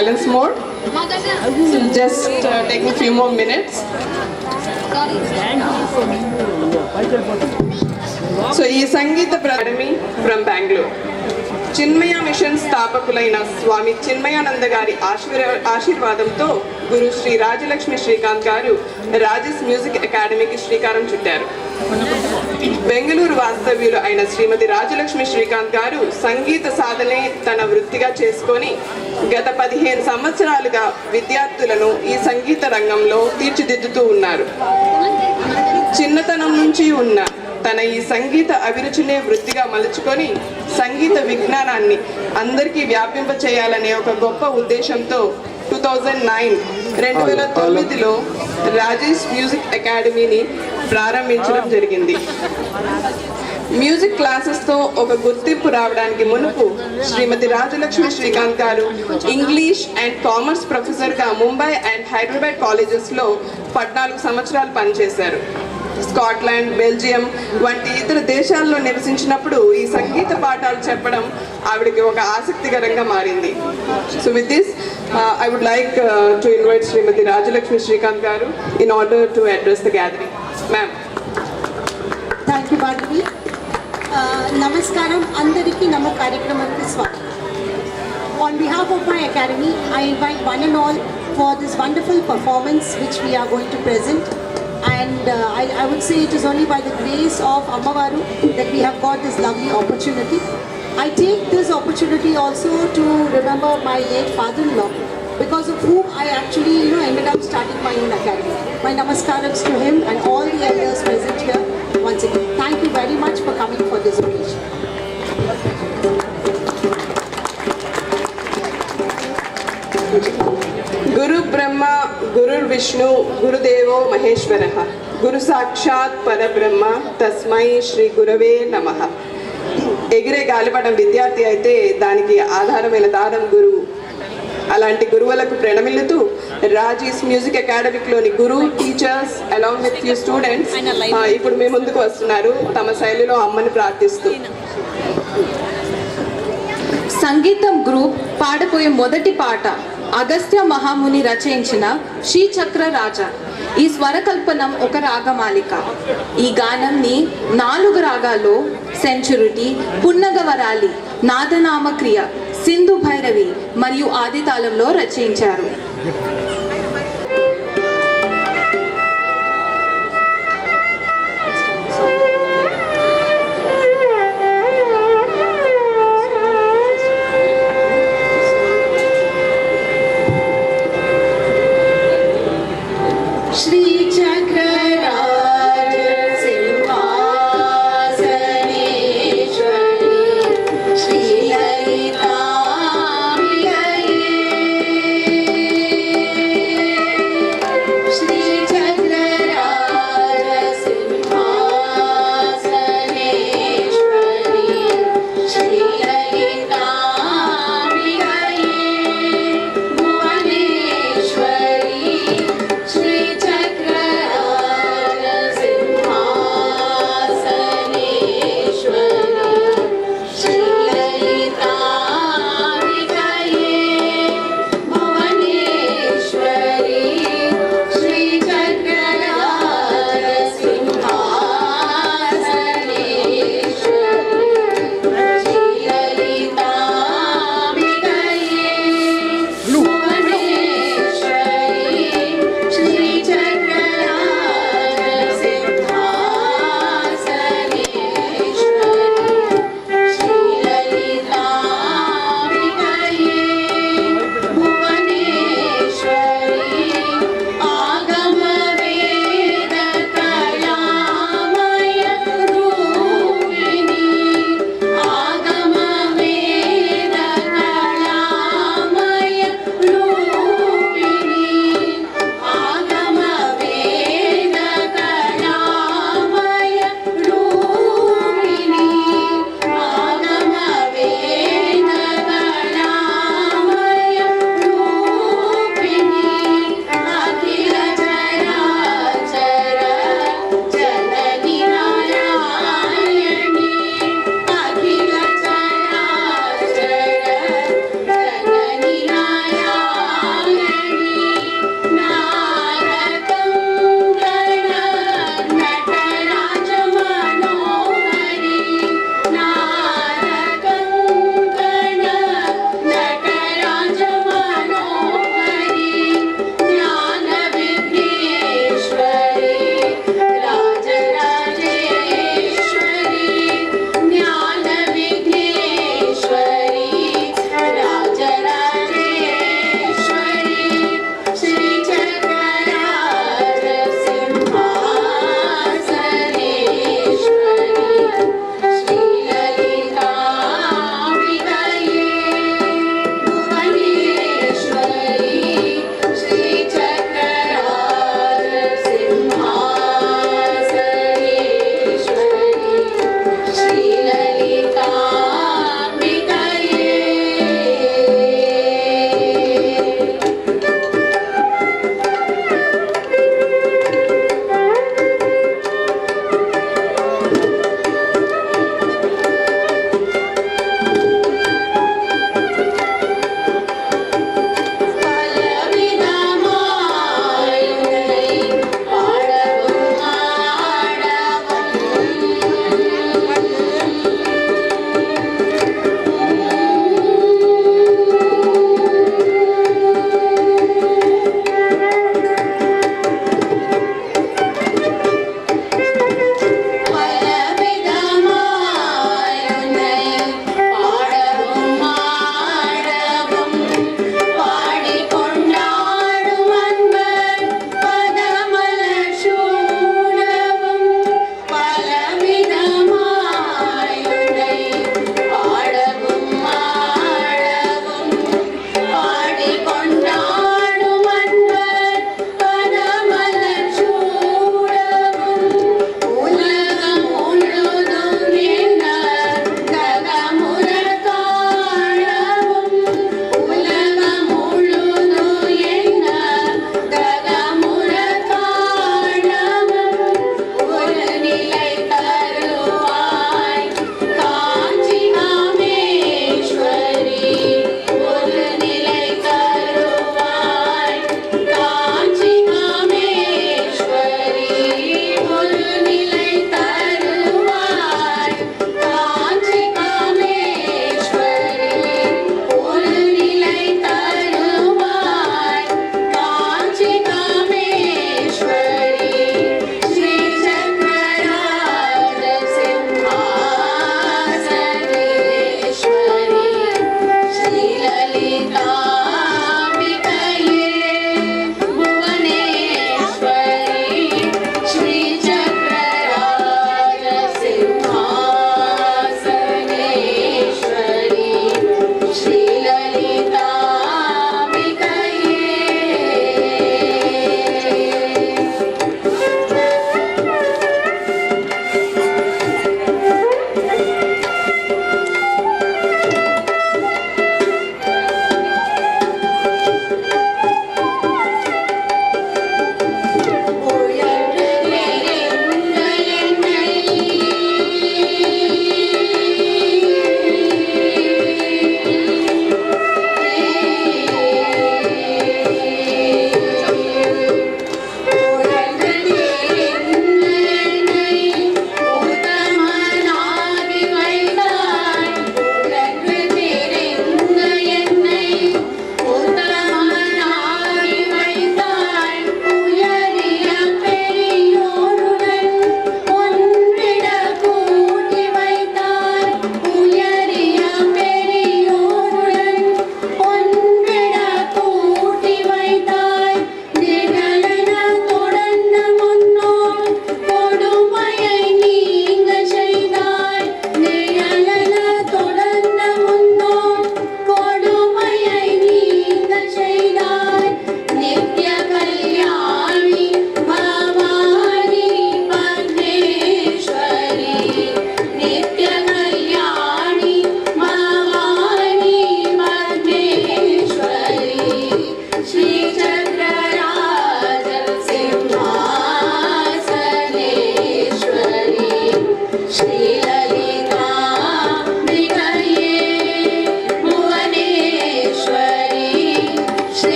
silence mode. So just taking a few more minutes. So ఈ సంగీత academy from Bengaluru Chinmaya mission స్థాపకులైన స్వామి చిన్మయానంద గారి ఆశీర్వాదంతో గురు శ్రీ రాజలక్ష్మి శ్రీకాంత్ గారు రాజస్ మ్యూజిక్ అకాడమీకి శ్రీకారం చుట్టారు. బెంగళూరు వాస్తవ్యులు అయిన శ్రీమతి రాజలక్ష్మి శ్రీకాంత్ గారు సంగీత సాధనే తన వృత్తిగా చేసుకొని గత 15 సంవత్సరాలుగా విద్యార్థులను ఈ సంగీత రంగంలో తీర్చిదిద్దుతూ ఉన్నారు. చిన్నతనం నుంచి ఉన్న తన ఈ సంగీత అభిరుచినే వృత్తిగా మలుచుకొని సంగీత విజ్ఞానాన్ని అందరికీ వ్యాపింప చేయాలనే ఒక గొప్ప ఉద్దేశంతో 2009లో రాజేష్ మ్యూజిక్ అకాడమీని ప్రారంభించడం జరిగింది. మ్యూజిక్ క్లాసెస్తో ఒక గుర్తింపు రావడానికి మునుపు శ్రీమతి రాజలక్ష్మి శ్రీకాంత్ గారు ఇంగ్లీష్ అండ్ కామర్స్ ప్రొఫెసర్గా ముంబై అండ్ హైదరాబాద్ కాలేజెస్లో 14 సంవత్సరాలు పనిచేశారు. స్కాట్లాండ్, బెల్జియం వంటి ఇతర దేశాల్లో నివసించినప్పుడు ఈ సంగీత పాఠాలు చెప్పడం ఆవిడకి ఒక ఆసక్తికరంగా మారింది. So with this I would like to invite Shrimati Rajalakshmi Srikanth garu in order to address the gathering. Ma'am. Thank you Bharathi. నమస్కారం, అందరికీ నమ్మ కార్యక్రమానికి స్వాగతం. On behalf of my academy, I invite one and all for this wonderful performance which we are going to present. And I would say it is only by the grace of Ammavaru that we have got this lovely opportunity. I take this opportunity also to remember my late father-in-law, because of whom I actually ended up starting my own academy. My namaskarams to him and all the elders present here once again. Thank you very much for coming for this occasion. గురు బ్రహ్మ గురు విష్ణు గురుదేవో మహేశ్వరః గురు సాక్షాత్ పరబ్రహ్మ తస్మై శ్రీ గురవే నమః. ఎగిరే గాలిపటం విద్యార్థి అయితే దానికి ఆధారమైన దారం గురువు. అలాంటి గురువులకు ప్రణమిల్లుతూ రాజీస్ మ్యూజిక్ అకాడమీలోని గురు teachers along with few students ఇప్పుడు మీ ముందుకు వస్తున్నారు తమ శైలిలో అమ్మని ప్రార్థిస్తూ. సంగీతం గ్రూప్ పాడపోయే మొదటి పాట అగస్త్య మహాముని రచయించిన శ్రీచక్ర రాజా. ఈ స్వరకల్పనం ఒక రాగమాలిక. ఈ గానంని 4 రాగాల్లో సెంచురిటీ, పున్నగవరాలి, నాదనామక్రియ, సింధు భైరవి మరియు ఆదితాళంలో రచయించారు.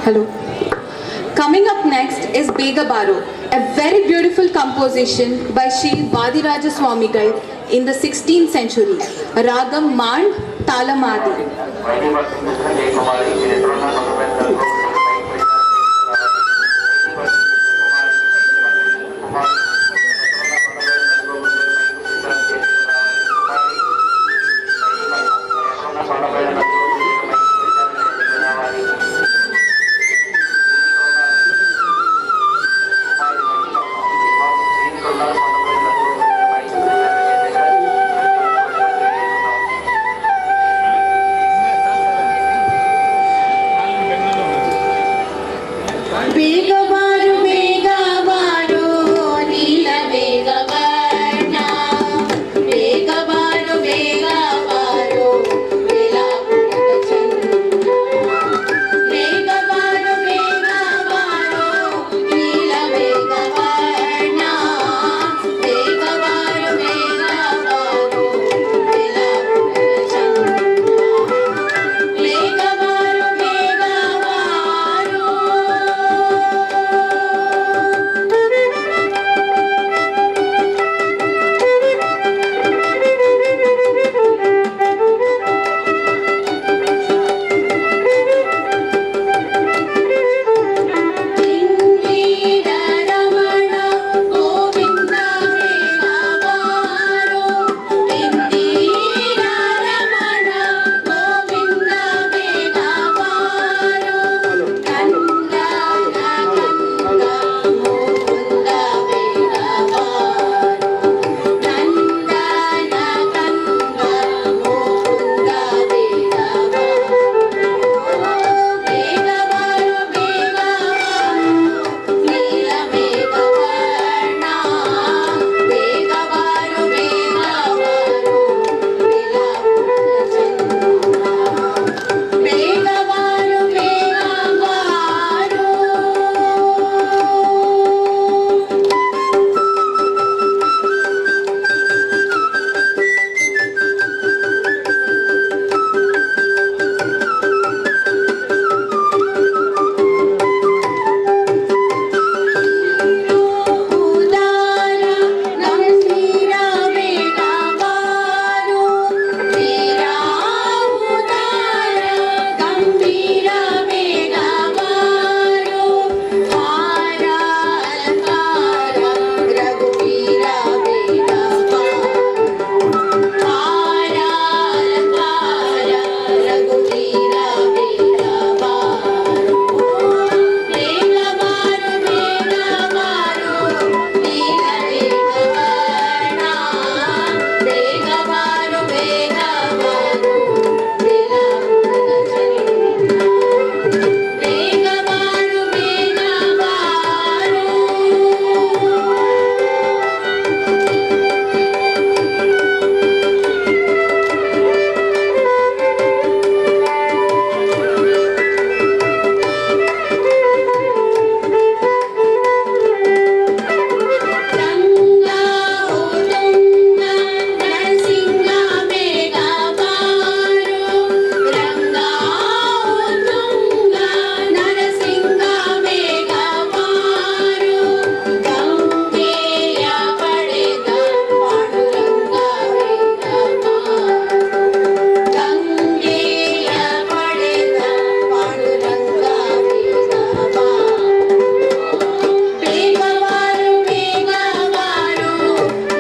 Hello. Coming up next is Begabaro, a very beautiful composition by Sri Vadiraja Swamigal in the 16th century. Ragam Mand Talamadi. ಬೇಗಬಾರು ಬೇಗಬಾರು ನೀಲ ಬೇಗವರ್ಣ ಬೇಗಬಾರು ಬೇಗಬಾರು ವೇಲಾಪುರದ ಚಂದ್ರ ಬೇಗಬಾರು ಬೇಗಬಾರು ನೀಲ ಬೇಗವರ್ಣ ಬೇಗಬಾರು ಬೇಗಬಾರು ವೇಲಾಪುರದ ಚಂದ್ರ ಬೇಗಬಾರು ಬೇಗಬಾರು ಇಂದಿರ ರಮಣ ಗೋವಿಂದ ಬೇಗಬಾರು ಇಂದಿರ ರಮಣ ಗೋವಿಂದ ಬೇಗಬಾರು ಕಂದ ಕಂದ ಮುಕುಂದ ಬೇಗಬಾರು ಕಂದ ಕಂದ ಮುಕುಂದ ಬೇಗಬಾರು ಬೇಗಬಾರು ಬೇಗಬಾರು ನೀಲ ಬೇಗವರ್ಣ ಬೇಗಬಾರು ಬೇಗಬಾರು ವೇಲಾಪುರದ ಚಂದ್ರ ಬೇಗಬಾರು ಬೇಗಬಾರು ಉದಾರ ನರಸೀರ ಬೇಗಬಾರು ವೀರ ಉದಾರ ಗಂಭೀರ ಬೇಗಬಾರು ಹಾರ ಅಲಂಕಾರ ರಘುವೀರ ಬೇಗಬಾರು ಹಾರ ಅಲಂಕಾರ ರಘುವೀರ ಬೇಗಬಾರು ಬೇಗಬಾರು ಬೇಗಬಾರು ನೀಲ ಬೇಗವರ್ಣ ಬೇಗಬಾರು ಬೇಗಬಾರು ವೇಲಾಪುರದ ಚಂದ್ರ ಬೇಗಬಾರು ಬೇಗಬಾರು ರಂಗ ಉತುಂಗ ನರಸಿಂಹ ಬೇಗಬಾರು ರಂಗ ಉತುಂಗ ನರಸಿಂಹ ಬೇಗಬಾರು ಗಂಗೆಯ ಪಡೆದ ಪಾಂಡುರಂಗ ಬೇಗಬಾರು ಗಂಗೆಯ ಪಡೆದ ಪಾಂಡುರಂಗ ಬೇಗಬಾರು ಬೇಗಬಾರು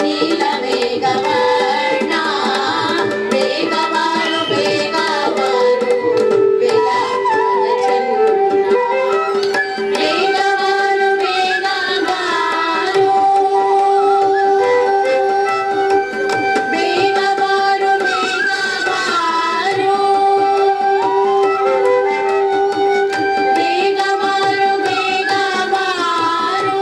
ನೀಲ ಬೇಗವರ್ಣ ಬೇಗಬಾರು ಬೇಗಬಾರು ವೇಲಾಪುರದ ಚಂದ್ರ ಬೇಗಬಾರು ಬೇಗಬಾರು ಬೇಗಬಾರು ಬೇಗಬಾರು ಬೇಗಬಾರು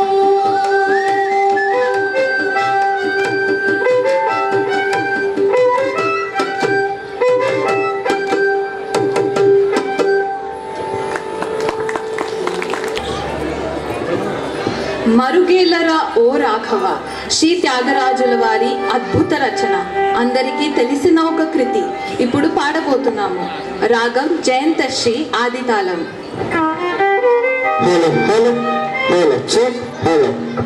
మరుగేలర ఓ రాఘవ శ్రీ త్యాగరాజుల వారి అద్భుత రచన అందరికీ తెలిసిన ఒక కృతి ఇప్పుడు పాడబోతున్నాము. రాగం జయంతశ్రీ ఆదితాళం. hello, hello, hello, check, hello.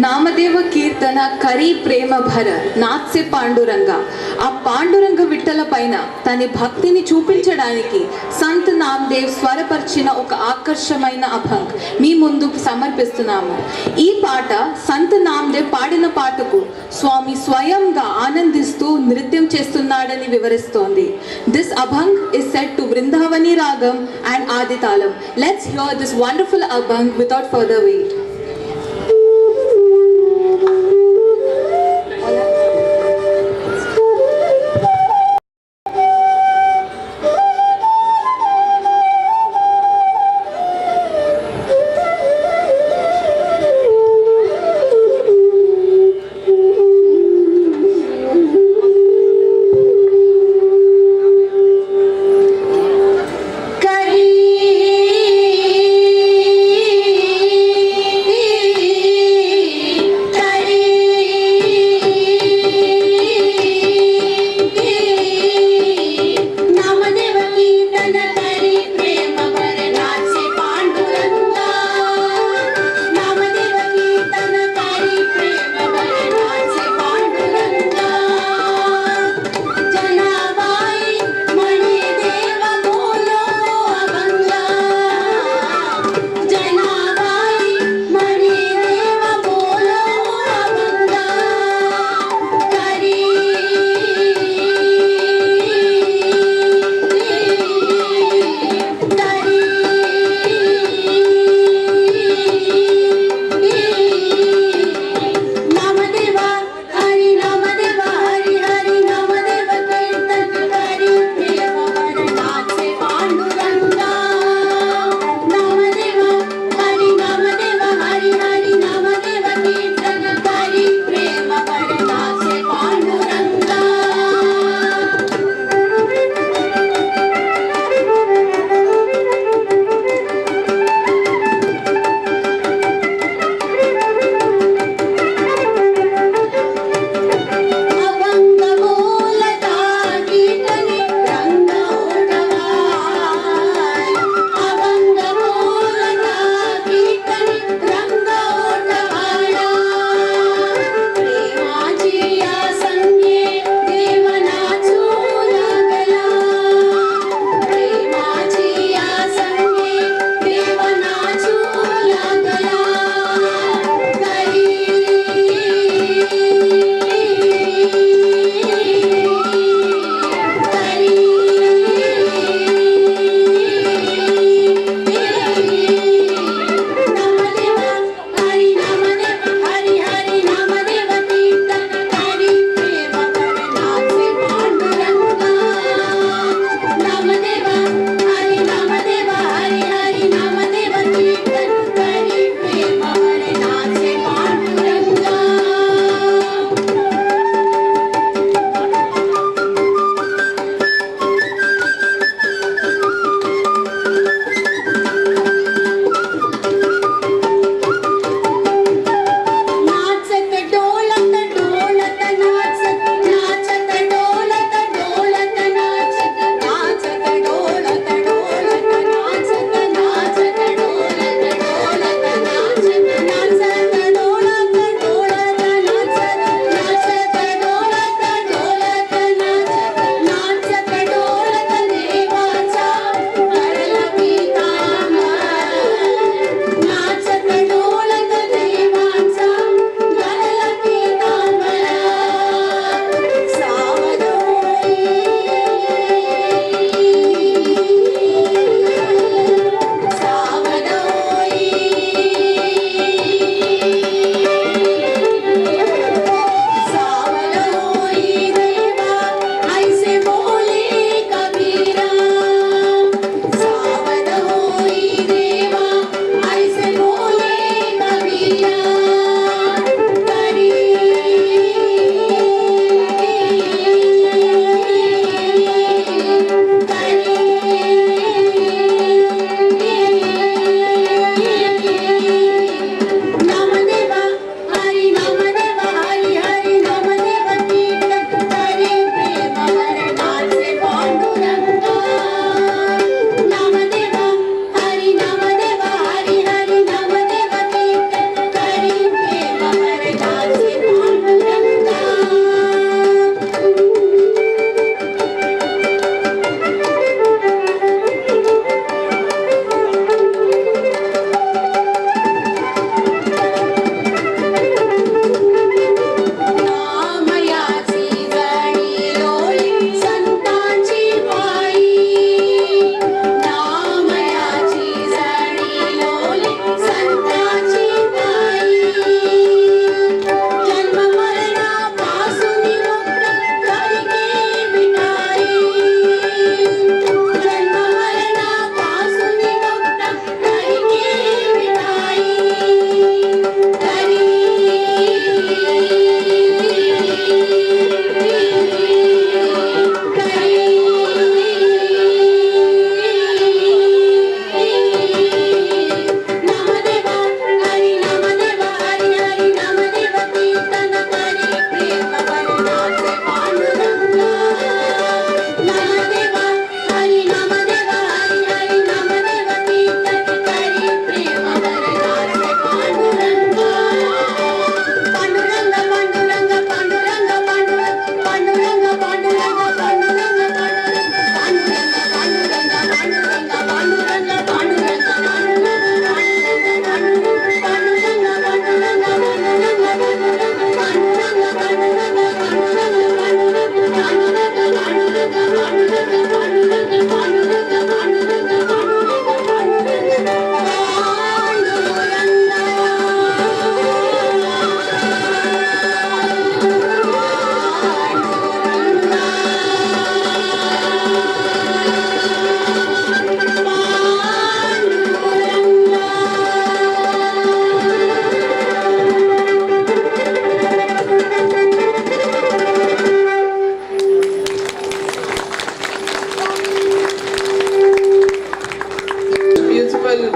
Namadeva కీర్తన కరీ ప్రేమ భర నాత్సే పాండురంగ. ఆ పాండురంగ విట్టల పైన తన భక్తిని చూపించడానికి సంత్ నామదేవ్ స్వరపరిచిన ఒక ఆకర్షమైన అభంగ్ మీ ముందుకు సమర్పిస్తున్నాము. ఈ పాట సంత్ నామదేవ్ పాడిన పాటకు స్వామి స్వయంగా ఆనందిస్తూ నృత్యం చేస్తున్నాడని వివరిస్తోంది. This abhang is set to Brindavani ragam and Adi talam. Let's hear this wonderful abhang without further wait.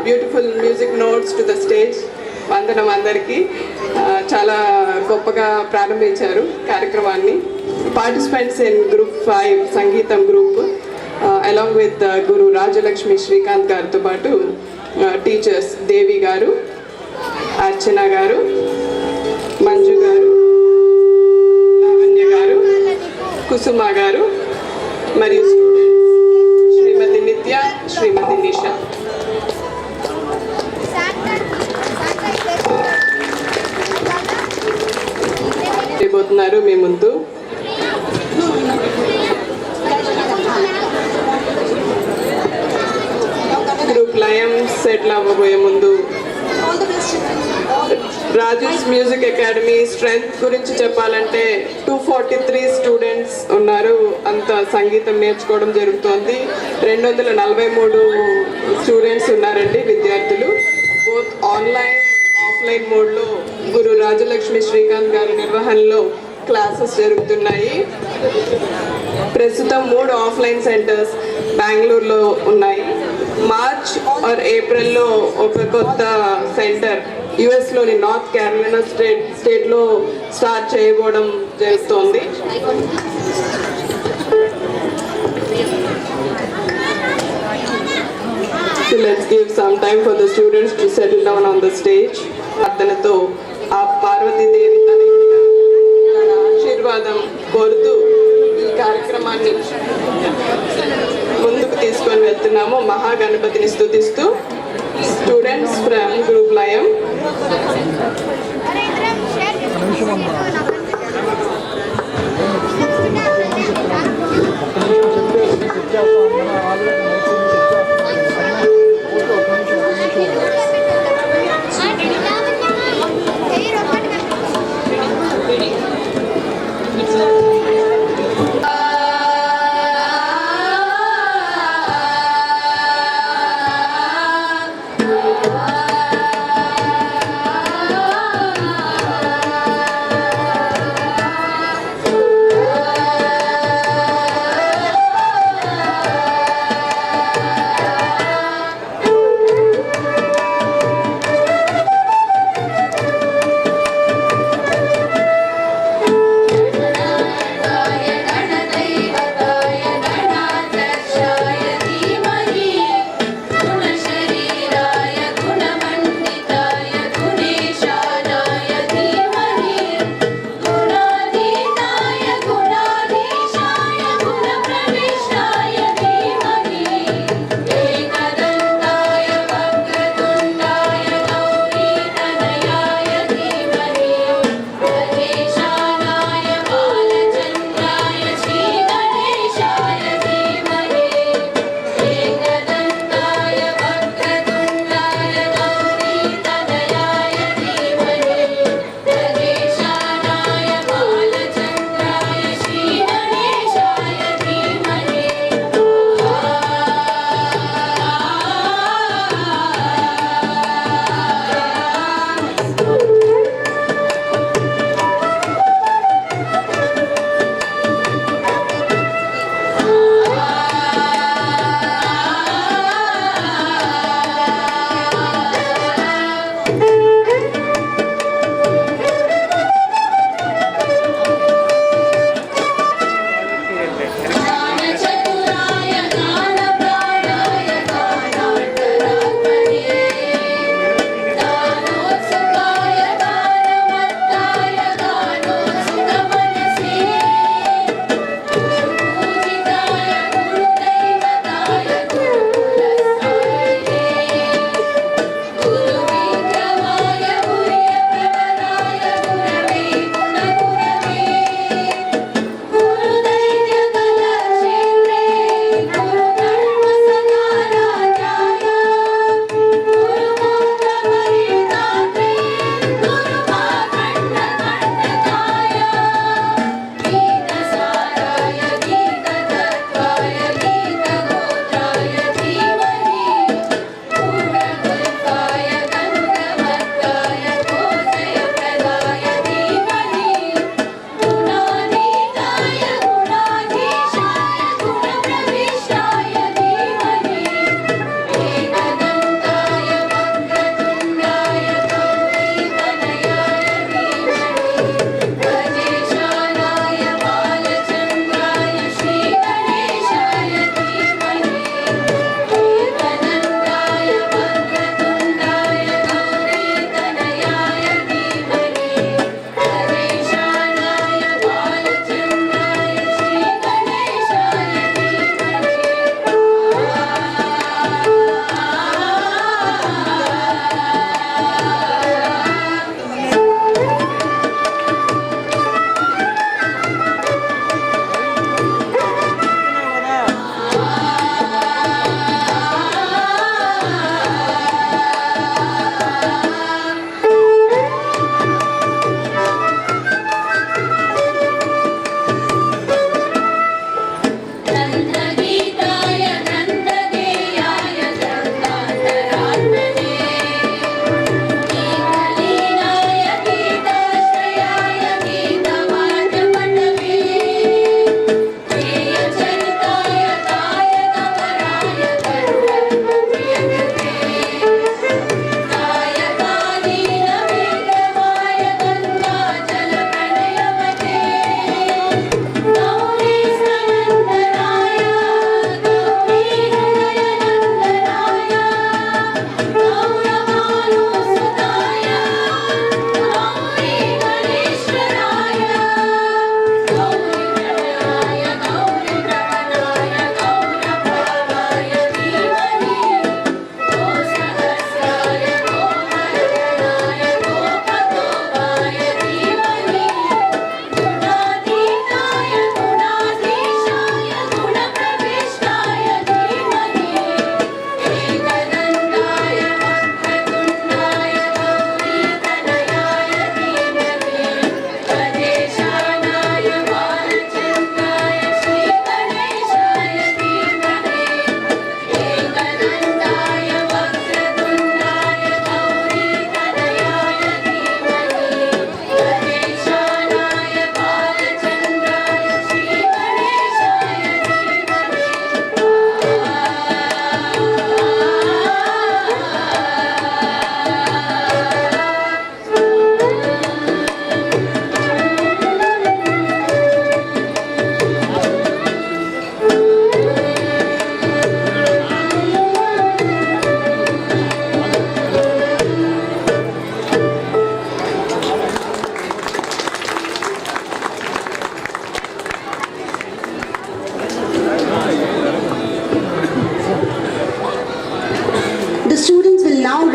Beautiful music notes to the stage. వందనం అందరికీ. చాలా గొప్పగా ప్రారంభించారు కార్యక్రమాన్ని. పార్టిసిపెంట్స్ ఇన్ గ్రూప్ 5 సంగీతం గ్రూప్ అలాంగ్ విత్ గురు రాజలక్ష్మి శ్రీకాంత్ గారితో పాటు టీచర్స్ దేవి గారు, అర్చన గారు, మంజు గారు, లావణ్య గారు, కుసుమ గారు మరియు శ్రీమతి నిత్య, శ్రీమతి నిషా. చేయబోతున్నారు మీ ముందు. గ్రూప్ లయం సెటిల్ అవ్వబోయే ముందు రాజేష్ మ్యూజిక్ అకాడమీ స్ట్రెంగ్త్ గురించి చెప్పాలంటే 243 స్టూడెంట్స్ ఉన్నారు. అంత సంగీతం నేర్చుకోవడం జరుగుతోంది. 243 స్టూడెంట్స్ ఉన్నారండి, విద్యార్థులు. బోత్ ఆన్లైన్ ఆఫ్లైన్ మోడ్లో గురు రాజలక్ష్మి శ్రీకాంత్ గారి నిర్వహణలో క్లాసెస్ జరుగుతున్నాయి. ప్రస్తుతం 3 ఆఫ్లైన్ సెంటర్స్ బెంగళూరులో ఉన్నాయి. మార్చ్ ఆర్ ఏప్రిల్లో ఒక కొత్త సెంటర్ యుఎస్లోని నార్త్ క్యారోలినా స్టేట్లో స్టార్ట్ చేయబోవడం జరుగుతోంది. So let's give some time for the students to settle down on the stage. ప్రార్థనతో ఆ పార్వతీదేవి తన ఆశీర్వాదం కోరుతూ ఈ కార్యక్రమాన్ని ముందుకు తీసుకొని వెళ్తున్నాము. మహాగణపతిని స్తుతిస్తూ స్టూడెంట్స్ ఫ్రమ్ గ్రూప్ లయం.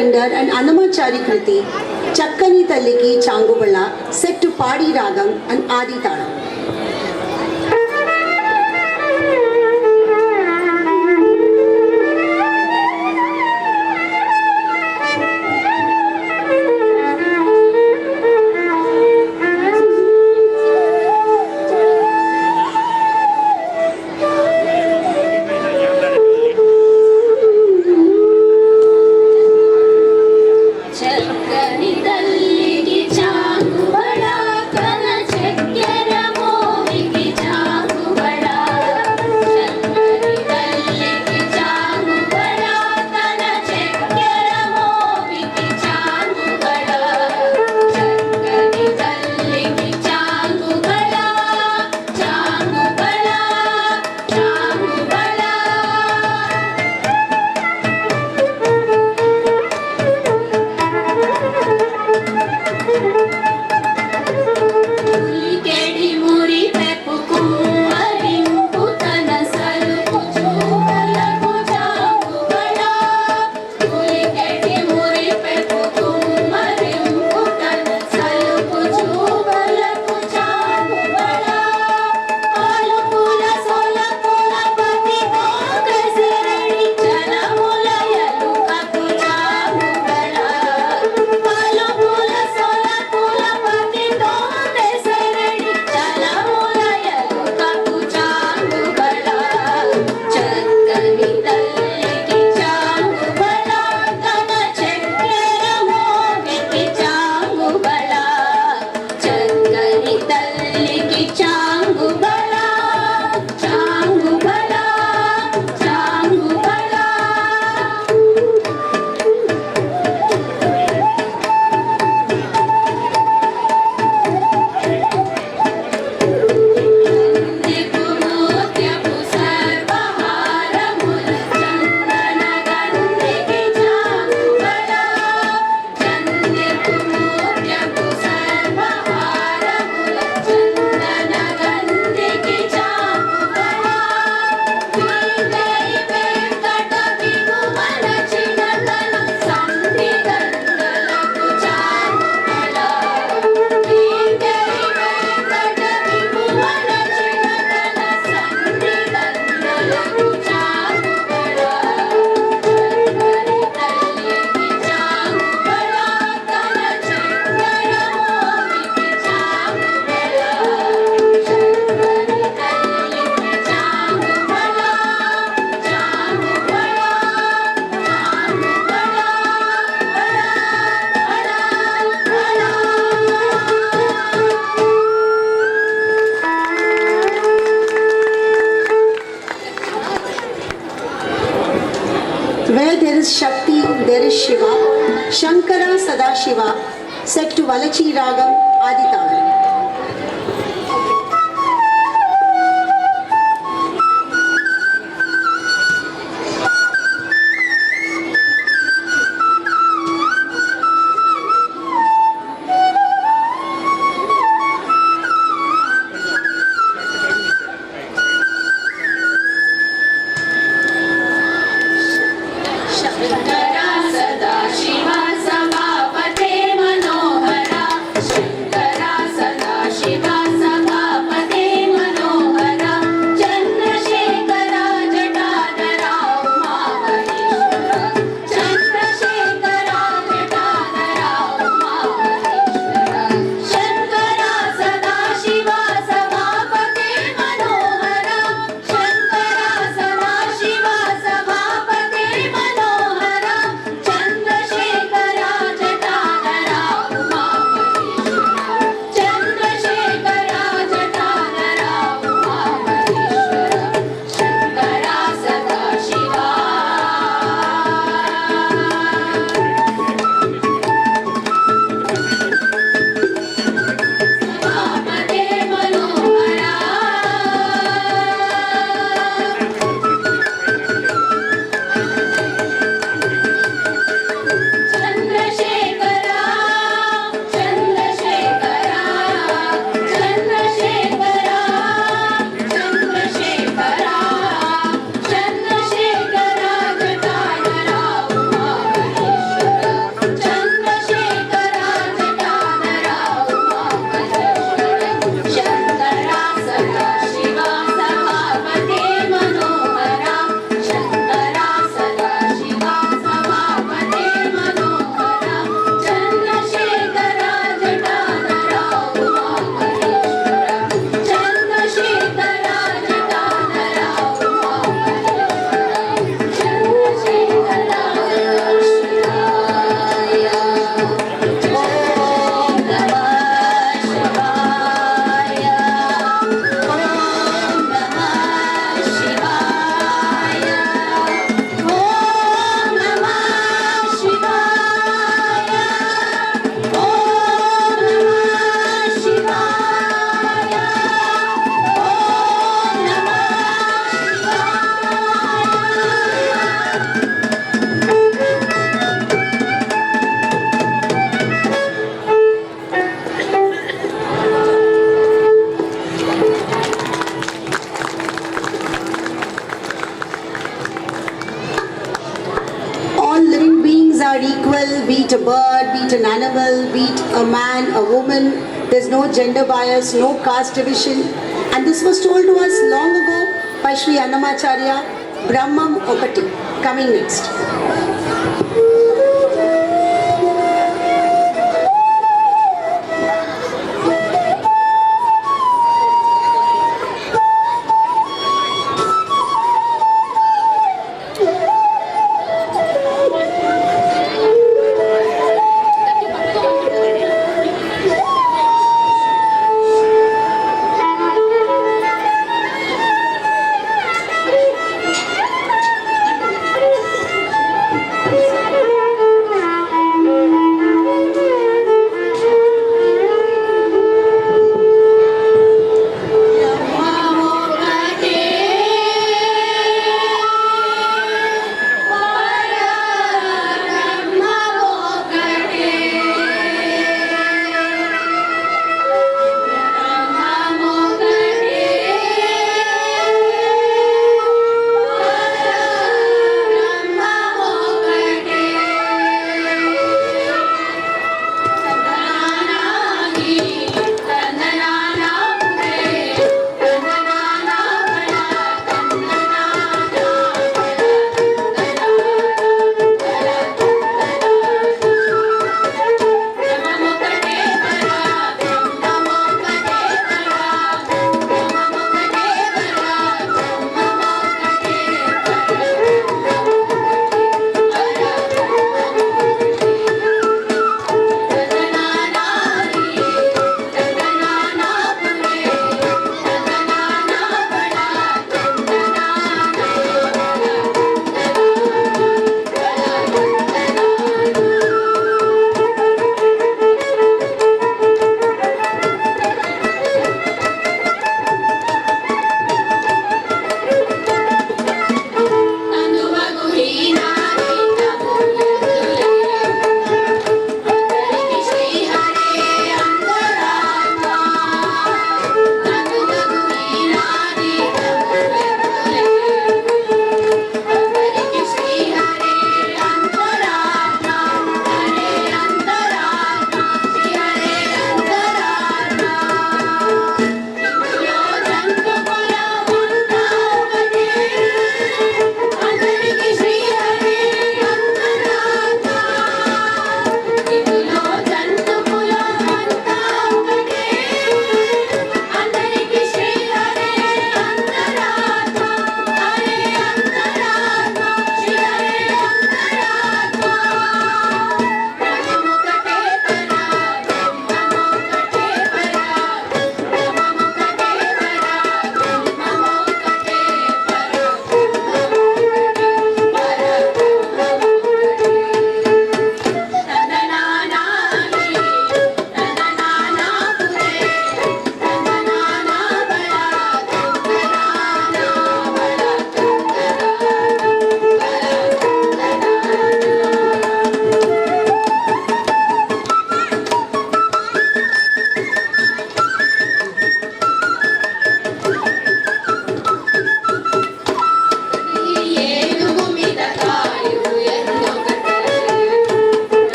Puranдар and Annamachari Kriti, Chakkani Talliki Changubala, set to Padi Ragam and Adi Talam. చక్కని తల్లికి చాంగుబళ కన చక్కెర మోవికి చాంగుబళ చక్కని తల్లికి చాంగుబళ కన చక్కెర మోవికి చాంగుబళ చక్కని తల్లికి చాంగుబళ చాంగుబళ చాంగుబళ పులికెడి మురి పెప్పు కుమ్మరింపు తన సలుపు చూపులకు చాంగుబళ పులికెడి మురి పెప్పు కుమ్మరింపు తన సలుపు చూపులకు చాంగుబళ ఆలుపుల సొలపుల పతి కాకసిరడి జలముల ఎలుకకు చాంగుబళ ఆలుపుల సొలపుల పతి కాకసిరడి జలముల ఎలుకకు చాంగుబళ చక్కని తల్లికి చాంగుబళ తన చక్కెర మోవికి చాంగుబళ చక్కని తల్లికి చాంగుబళ చాంగుబళ చాంగుబళ దిపు మోత్యపు సర్వహారముల చందన గంధికి చాంగుబళ చందిపు మోత్యపు సర్వహారముల చందన గంధికి చాంగుబళ శ్రీదై వెంకట వినుమన చినకను సంధి గంగలకు చాంగుబళ శ్రీదై వెంకట వినుమన చినకను సంధి గంగలకు చాంగుబళ చక్కని తల్లికి చాంగుబళ తన చక్కెర మోవికి చాంగుబళ చక్కని తల్లికి చాంగుబళ చాంగుబళ Where there is Shakti, there is Shiva. Shankara Sadashiva, set to Valachi Ragam, Adi Talam. Shankara सदा शिवा सभापते मनोहरा शंकरा सदा शिवा सभापते मनोहरा चंद्रशेखरा जटाधरा उमामहेश्वरा चंद्रशेखरा जटाधरा उमामहेश्वरा शंकरा सदा शिवा सभापते मनोहरा शंकरा सदा शिवा सभापते मनोहरा are equal, be it a bird, be it an animal, be it a man, a woman. There's no gender bias, no caste division. And this was told to us long ago by Sri Annamacharya, Brahmam Okati. Coming next.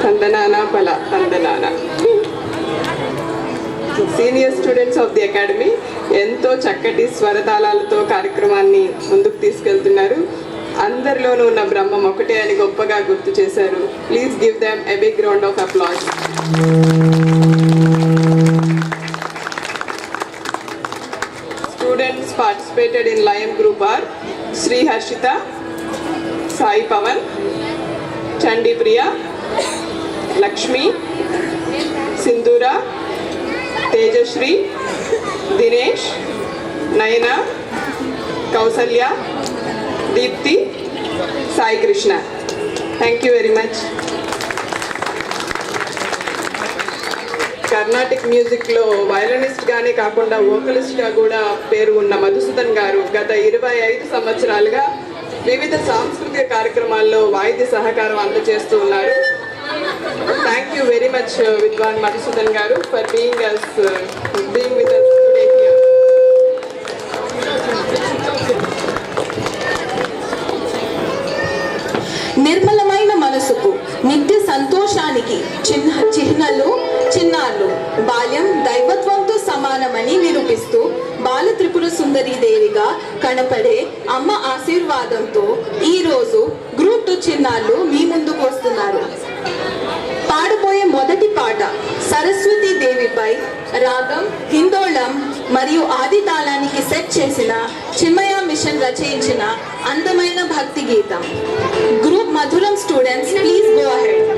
తందనానా పల తందనానా. Senior students of the academy ఎంతో చక్కటి స్వరతాళాలతో కార్యక్రమాన్ని ముందుకు తీసుకెళ్తున్నారు. అందరిలోనూ ఉన్న బ్రహ్మం ఒకటే అని గొప్పగా గుర్తు చేశారు. Please give them a big round of applause. Students participated in Lion Group are Sri Harshita, Sai Pavan, Chandi Priya, Lakshmi, Sindura, Tejashri, Dinesh, Nayana, Kausalya, Deepthi, Sai Krishna. Thank you very much. Carnatic మ్యూజిక్లో వయలినిస్ట్గానే కాకుండా వోకలిస్ట్గా కూడా పేరు ఉన్న మధుసూదన్ గారు గత 25 సంవత్సరాలుగా వివిధ సాంస్కృతిక కార్యక్రమాల్లో వాయిద్య సహకారం అందజేస్తూ ఉన్నారు. థ్యాంక్ యూ వెరీ మచ్ విద్వాన్ మధుసూదన్ గారు for being with us today here. నిర్మలమైన మనసుకు నిత్య సంతోషానికి చిన్నాళ్ళు బాల్యం దైవత్వంతో సమానమని నిరూపిస్తూ బాల త్రిపుర సుందరి దేవిగా కనపడే అమ్మ ఆశీర్వాదంతో ఈరోజు గ్రూప్ 2 చిన్నాళ్ళు మీ ముందుకు వస్తున్నారు. పాడబోయే మొదటి పాట సరస్వతి దేవిపై రాగం హిందోళం మరియు ఆది తాళానికి సెట్ చేసిన చిన్మయ మిషన్ రచయించిన అందమైన భక్తి గీతం. గ్రూప్ మధురం students please go ahead.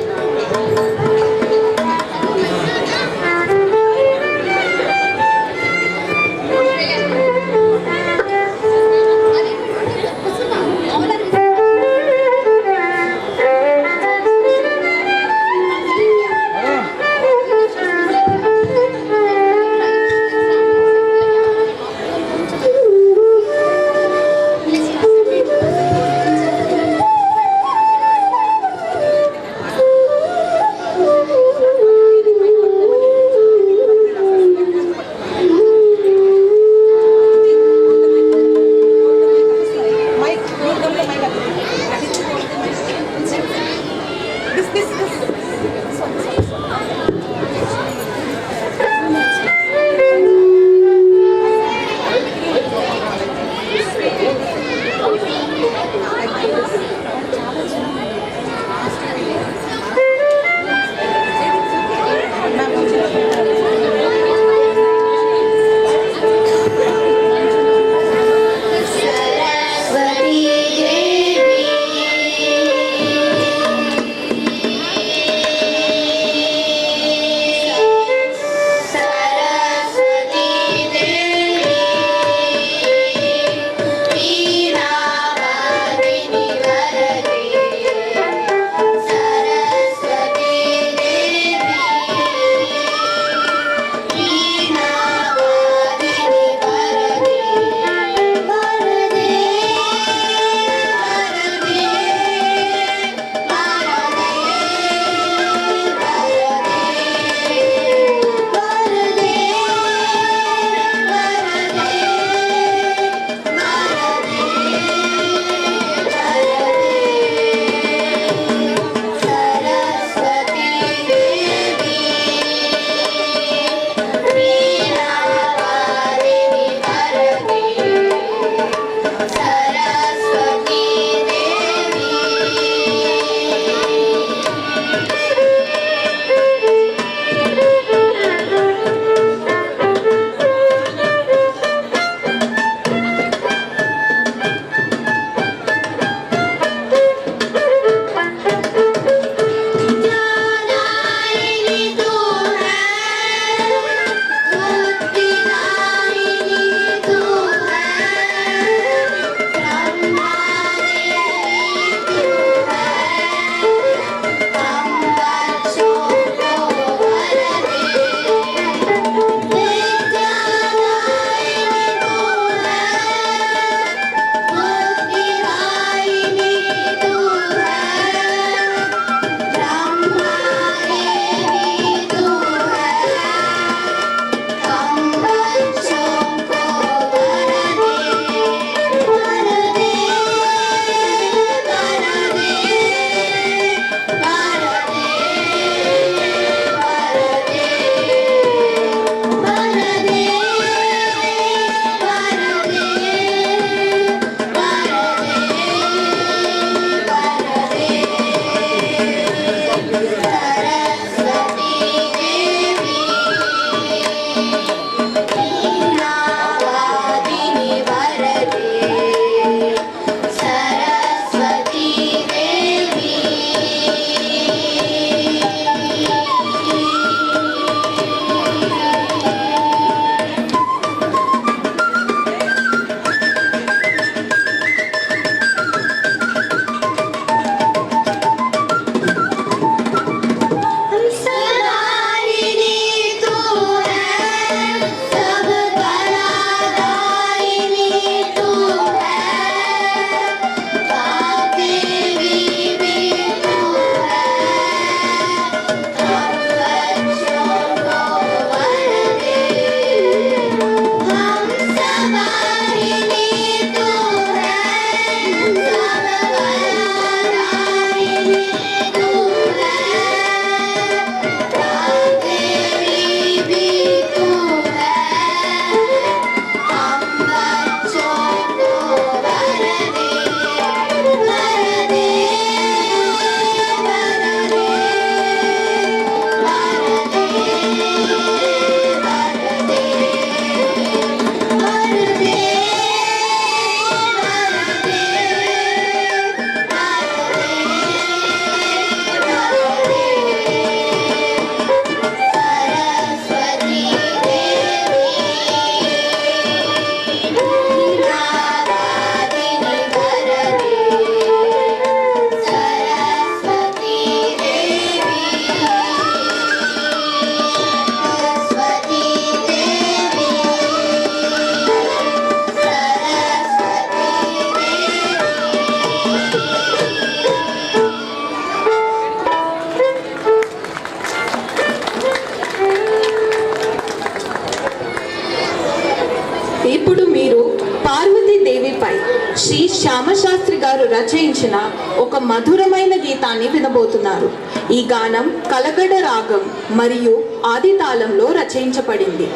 Shri Shyama Shastri గారు రచయించిన ఒక మధురమైన గీతాన్ని వినబోతున్నారు. ఈ గానం కలగడ రాగం మరియు ఆది తాళంలో రచయించబడింది.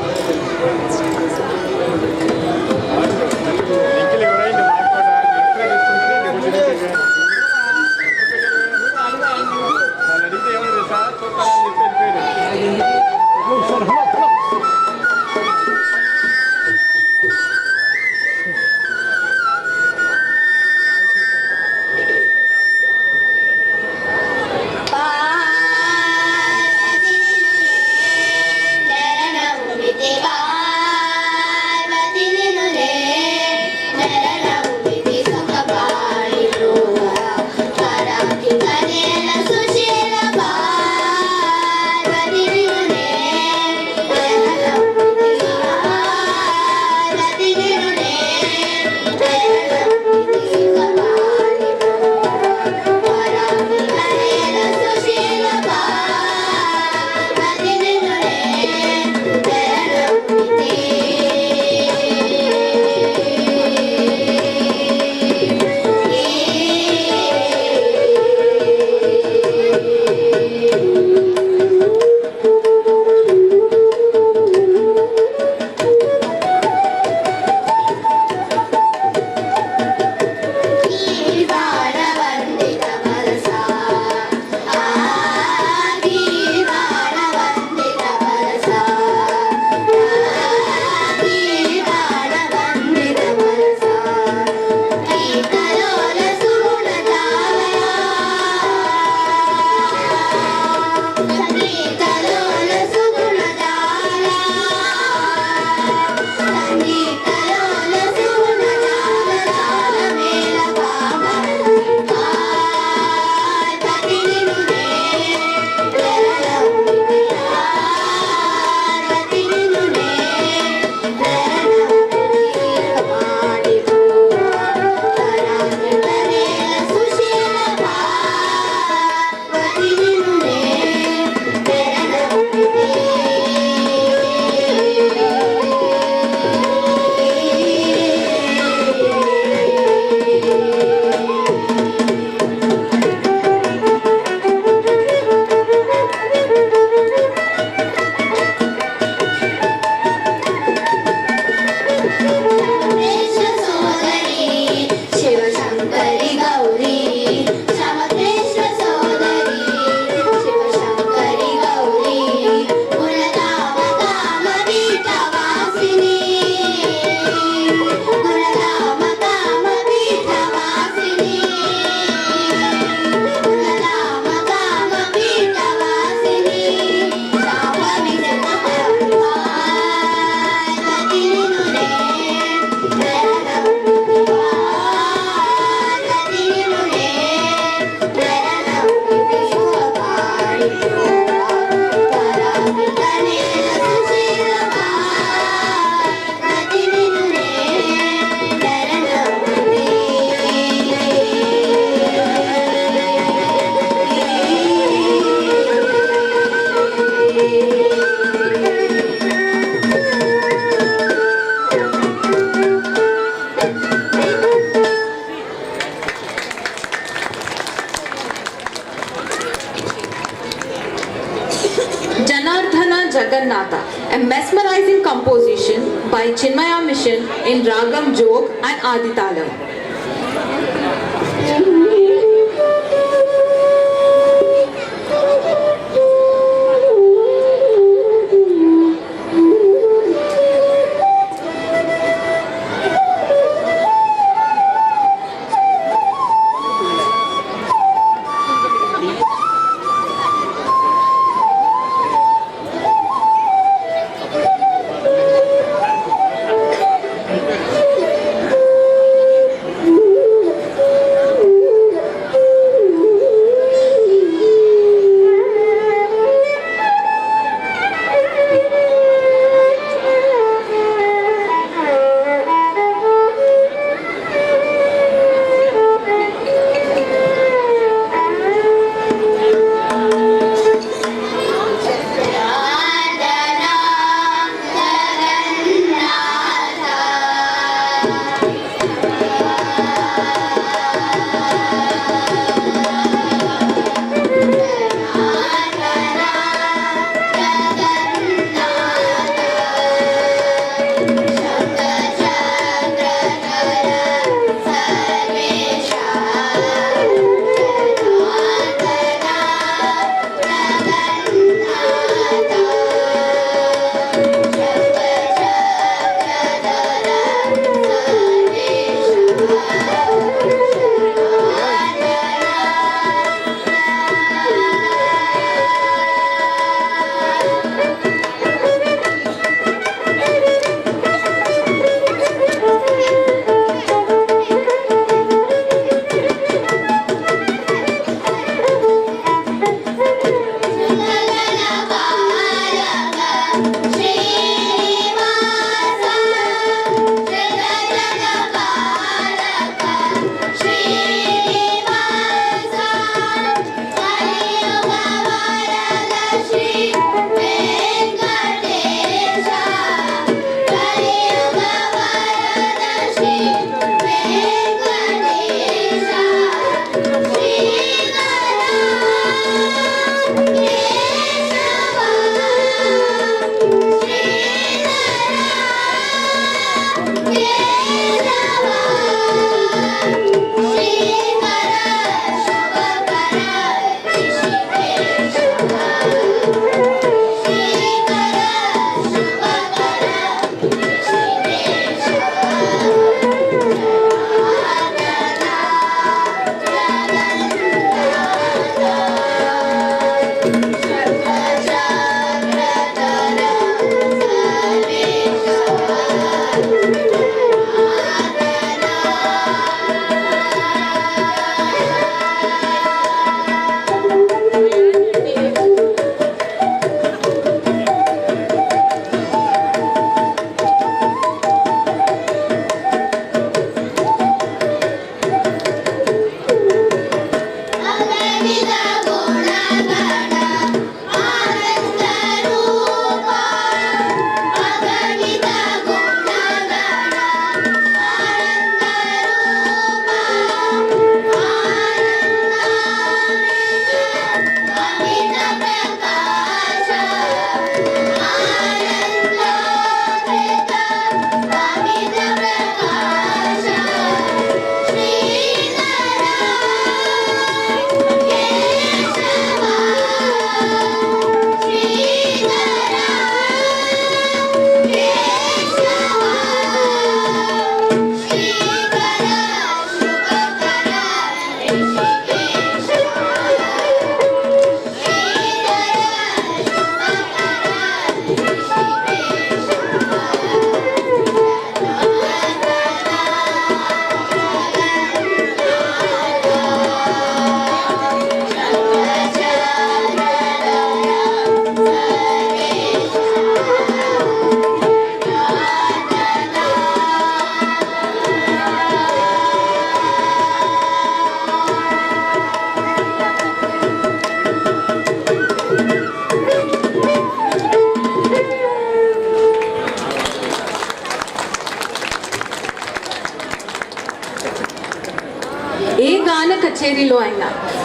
Jagannatha, a mesmerizing composition by Chinmaya Mission in Ragam Jog and Aditalam.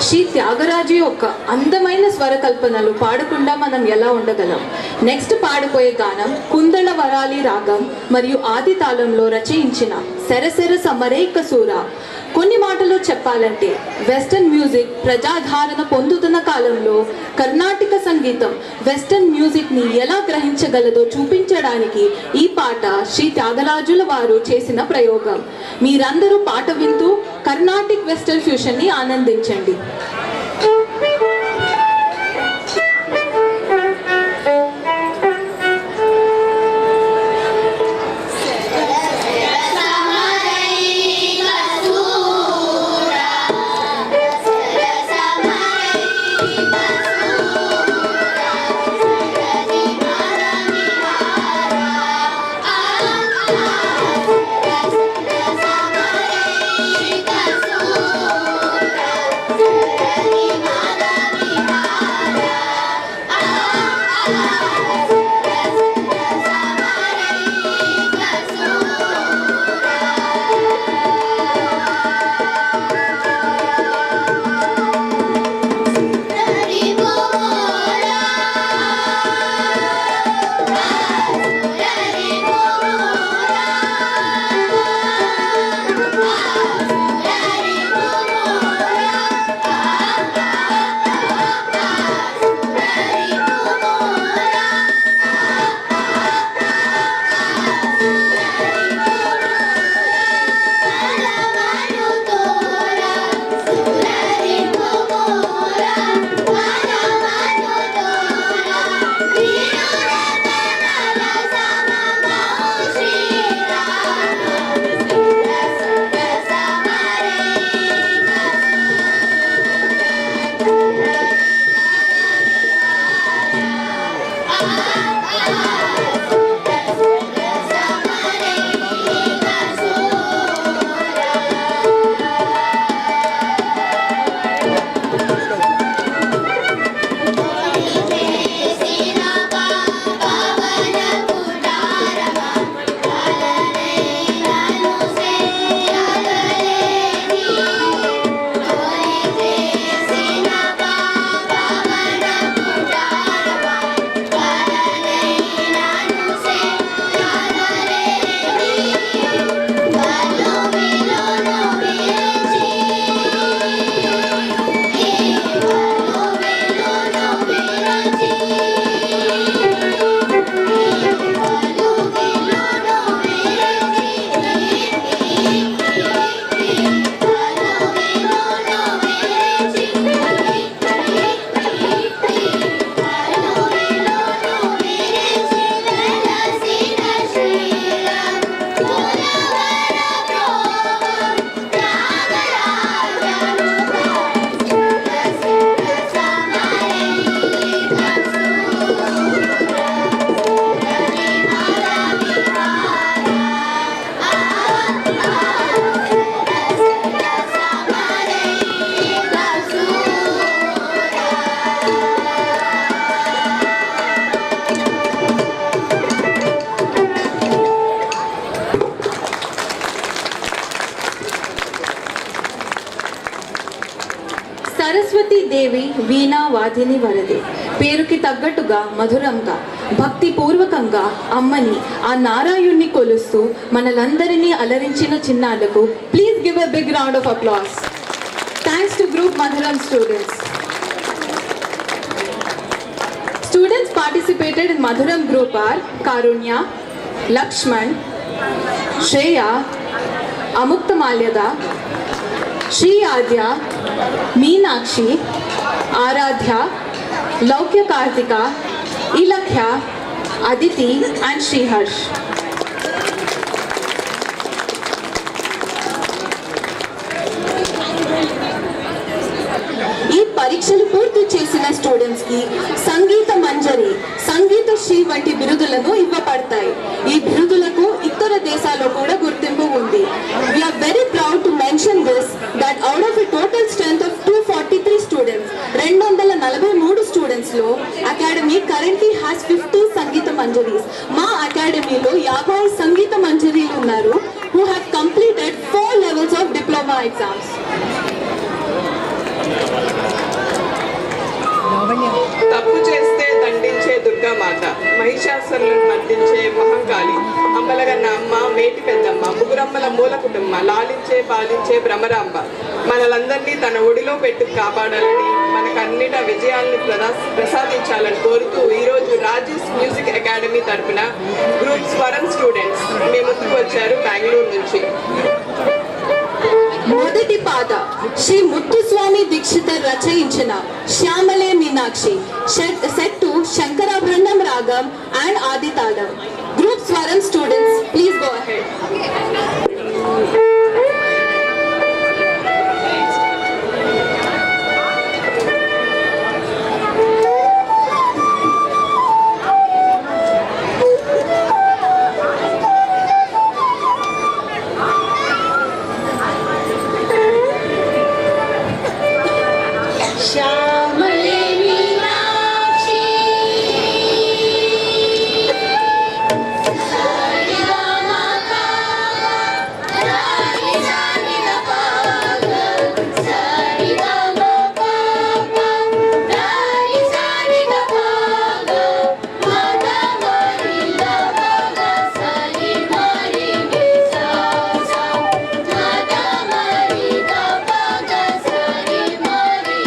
Shri Tyagaraju యొక్క అందమైన స్వరకల్పనలు పాడకుండా మనం ఎలా ఉండగలం? నెక్స్ట్ పాడిపోయే గానం కుందళ వరాలి రాగం మరియు ఆది తాళంలో రచయించిన సెరసెర సమరేక సూర. కొన్ని మాటలు చెప్పాలంటే వెస్టర్న్ మ్యూజిక్ ప్రజాదరణ పొందుతున్న కాలంలో కర్ణాటక సంగీతం వెస్టర్న్ మ్యూజిక్ని ఎలా గ్రహించగలదో చూపించడానికి ఈ పాట శ్రీ త్యాగరాజుల వారు చేసిన ప్రయోగం. మీరందరూ పాట వింటూ కర్ణాటిక్ వెస్టర్న్ ఫ్యూషన్ని ఆనందించండి. సరస్వతి దేవి వీణా వాదిని వరదే. పేరుకి తగ్గట్టుగా మధురంగా భక్తిపూర్వకంగా అమ్మని ఆ నారాయణ్ణి కొలుస్తూ మనలందరినీ అలరించిన చిన్నాలకు please give a big round of applause. Thanks to group Madhuram students. Students participated in Madhuram group are Karunya, Lakshman, Shreya, Amukta Malyada, Shri Adya, Meenakshi, Aradhya, Laukya Kartika, Ilakhya, Aditi and Shri Harsh. ఈ పరీక్షలు పూర్తి చేసిన students కి సంగీత మంజరి, సంగీత శ్రీ వంటి బిరుదులను ఇవ్వబడతాయి. ఈ బిరుదులకు ఇతర దేశాల్లో కూడా గుర్తింపు ఉంది. We are very proud to mention this that out of a total strength of 243 students, 243 students లో అకాడమీ currently has 50 సంగీత మంజరీస్. మా అకాడమీలో 50 సంగీత మంజరీలు ఉన్నారు who have completed 4 levels of diploma exams. తప్పు చేస్తే దండించే దుర్గామాత, మహిషాసురులను మర్దించే మహంకాళి, అమ్మలగన్న అమ్మ, మేటి పెద్దమ్మ, ముగ్గురమ్మల మూల కుటుంబ, లాలించే పాలించే భ్రమరాంబ మనలందరినీ తన ఒడిలో పెట్టి కాపాడాలని, మనకన్నిట విజయాల్ని ప్రసాదించాలని కోరుతూ ఈరోజు రాజేష్ మ్యూజిక్ అకాడమీ తరపున గ్రూప్ స్వరం స్టూడెంట్స్ మీ ముందుకు వచ్చారు బెంగళూరు నుంచి. మొదటి పాట శ్రీ ముత్తుస్వామి దీక్షితర్ రచయించిన Shyamale Meenakshi, set to Shankarabharanam ragam and Adi talam. Group Swaram students please go ahead. Shyamale Meenakshi सारिगामापा रानी जानी दपागा सारिगामापा रानी जानी दपागा माता मारी दपागा सारी मारी विसासा माता मारी दपागा सारी मारी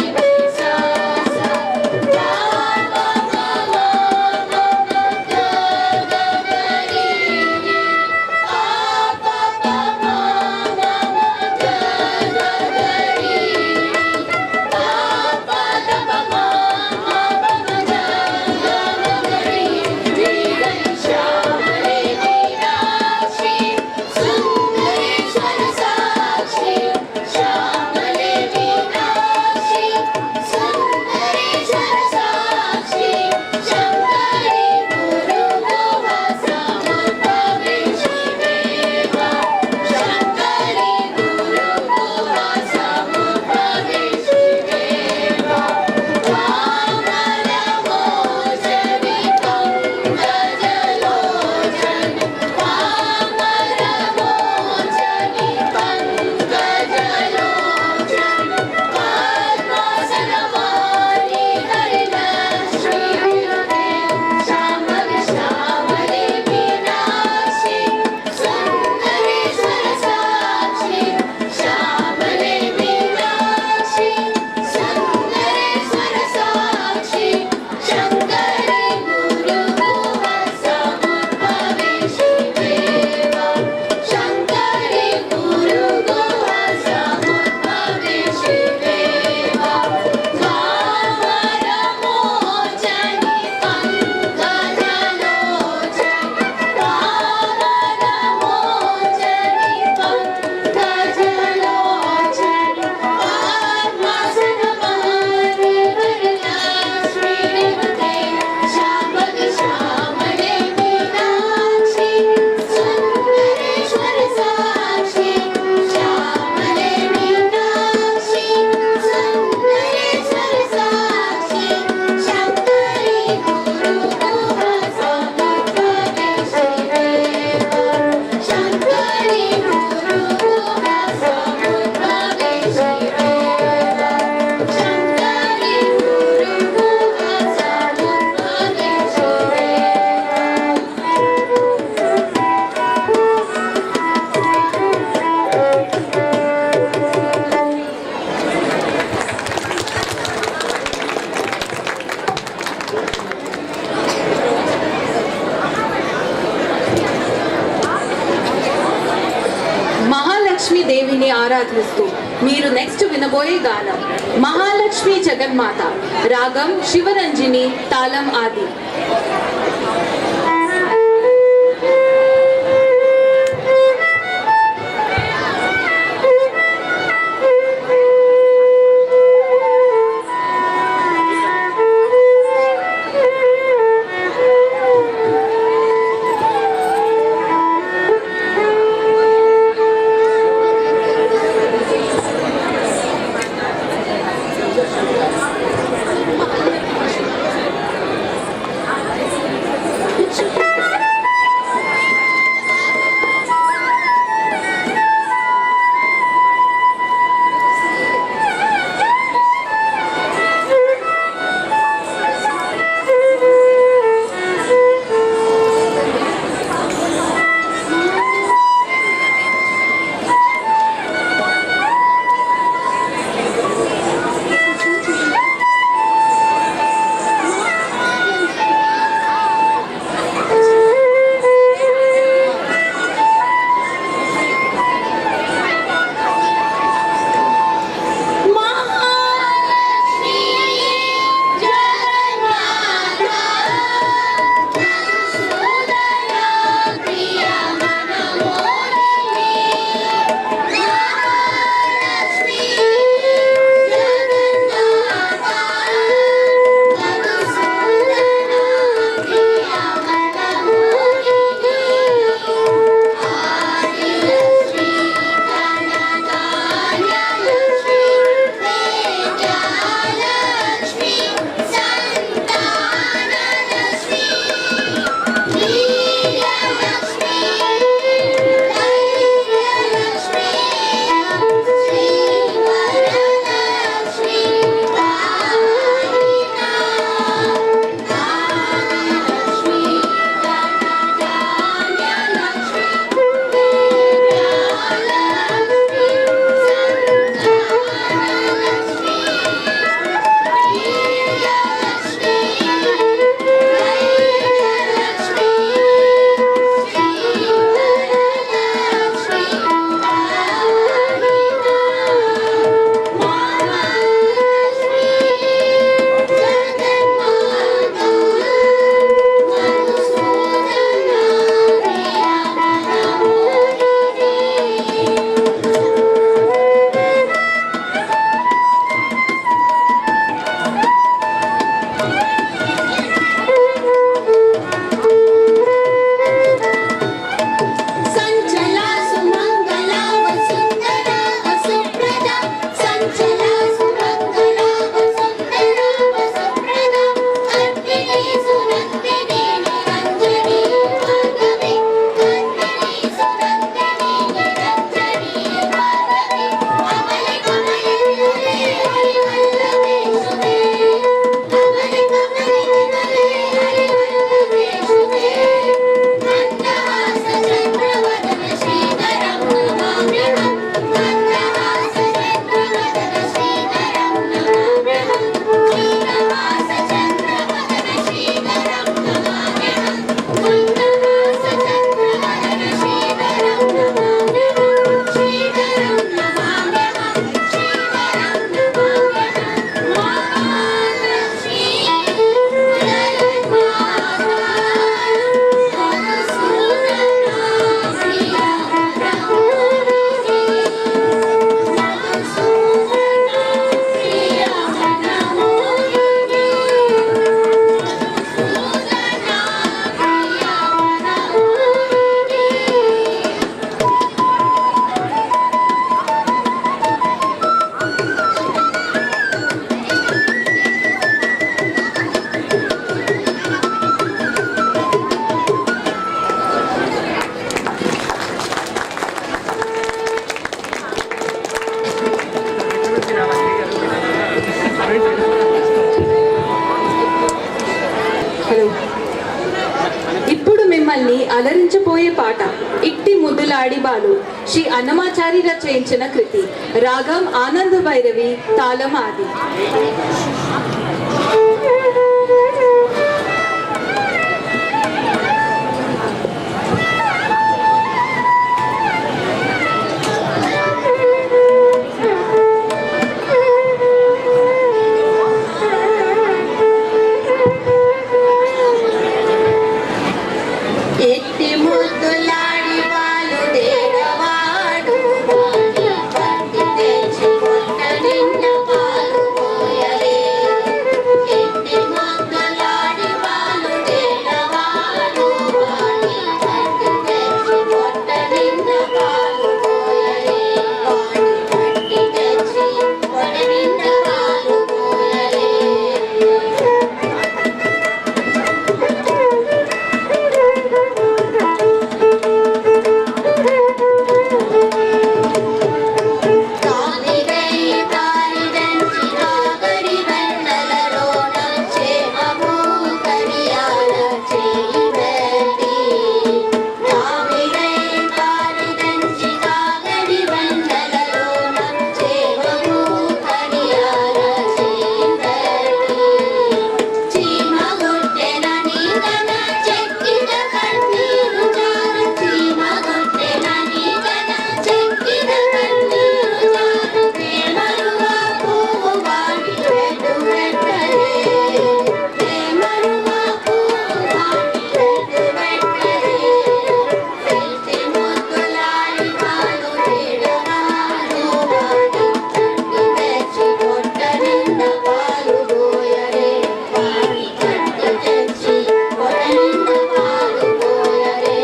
మహాలక్ష్మి దేవిని ఆరాధిస్తూ మీరు నెక్స్ట్ వినబోయే గానం మహాలక్ష్మి జగన్మాత, రాగం శివరంజని, తాళం ఆది. హలో. ఇప్పుడు మిమ్మల్ని అలరించబోయే పాట ఇట్టి ముద్దులాడి బాలు శ్రీ అన్నమాచారి రచయించిన కృతి. రాగం ఆనంద భైరవి, తాళం ఆది. ఎట్టి ముద్దులాడి వాళ్ళు దేగవాడు పట్టి తెచ్చి కొట్ట నిన్న పాలు పోయలే. ఎట్టి ముద్దులాడి వాళ్ళు దేగవాడు పట్టి తెచ్చి కొట్ట నిన్న పాలు పోయలే. పట్టి తెచ్చి కొట్ట నిన్న పాలు పోయలే. కాలిగై కాలిదంచి కాగడి వెన్నెలలోన చేమము కరియాల చేయి పెట్టి. కాలిగై కాలిదంచి కాగడి వెన్నెలలోన చేమము కరియాల చేయి పెట్టి. చీమగొట్టెనని తన చెక్కిన కన్నీరు జార. చీమగొట్టెనని తన చెక్కిన కన్నీరు జార. ప్రేమరుగా పువ్వు వాడి పెట్టు పెట్టలే. ప్రేమరుగా పువ్వు వాడి పెట్టు పెట్టలే. తెలిసి ముద్దులాడి పాలు తేడవాడు వాడి కట్టి తెచ్చి కొట్ట నింద పాలు పోయలే. వాడి కట్టి తెచ్చి కొట్ట నింద పాలు పోయలే.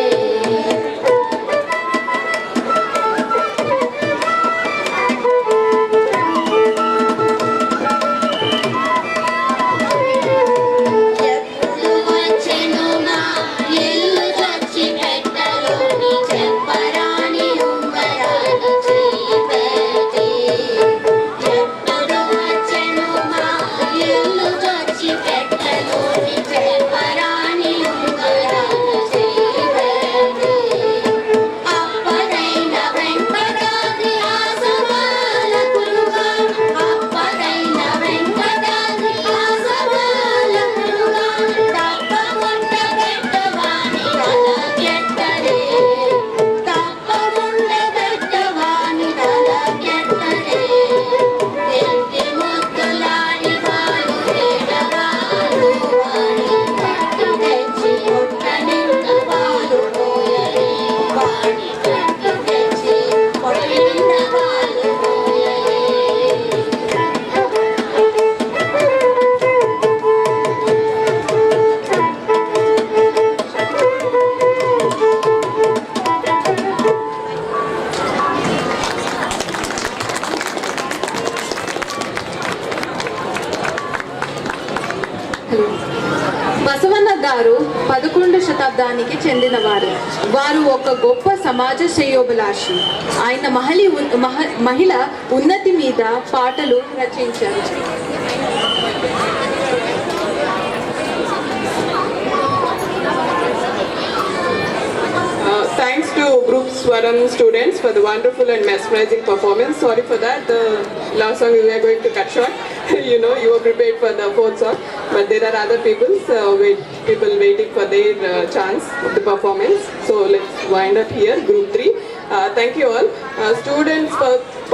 ఎప్పుడు వచ్చెను మా ఇల్లు చచ్చి పెట్టలోని చెప్పరాని ఉంగరాలు చేయి పెట్టి. ఎప్పుడు వచ్చెను మా ఇల్లు చచ్చి పెట్టలోని చెప్పరాని ఉంగరాలు చేయి పెట్టి. అప్పదైన వెంకటాద్రి ఆసమాలకులుగా. అప్పదైన వెంకటాద్రి ఆసమాలకులుగా. తప్పకుండా పెట్టవాని తలకెట్టలే. తప్పకుండా పెట్టవాని తలకెట్టలే. ఎట్టి ముద్దులాడి వాడు వేడవాడు వాడి కట్టి తెచ్చి కొట్ట నింద పాలు పోయలే. వాడి కట్టి తెచ్చి కొట్ట నింద పాలు పోయలే. బసవన్న గారు 11వ శతాబ్దానికి చెందినవారు. వారు ఒక గొప్ప సమాజ శ్రేయోభిలాషి. ఆయన మహిళ ఉన్నతి మీద పాటలు రచించారు. Thanks to Group Swaram students for the wonderful and mesmerizing performance. Sorry for that. The last song we are going to cut short. You know, you were prepared for the fourth song, but there are other people waiting for their chance of the performance. So let's wind up here. Group 3. Thank you all. Students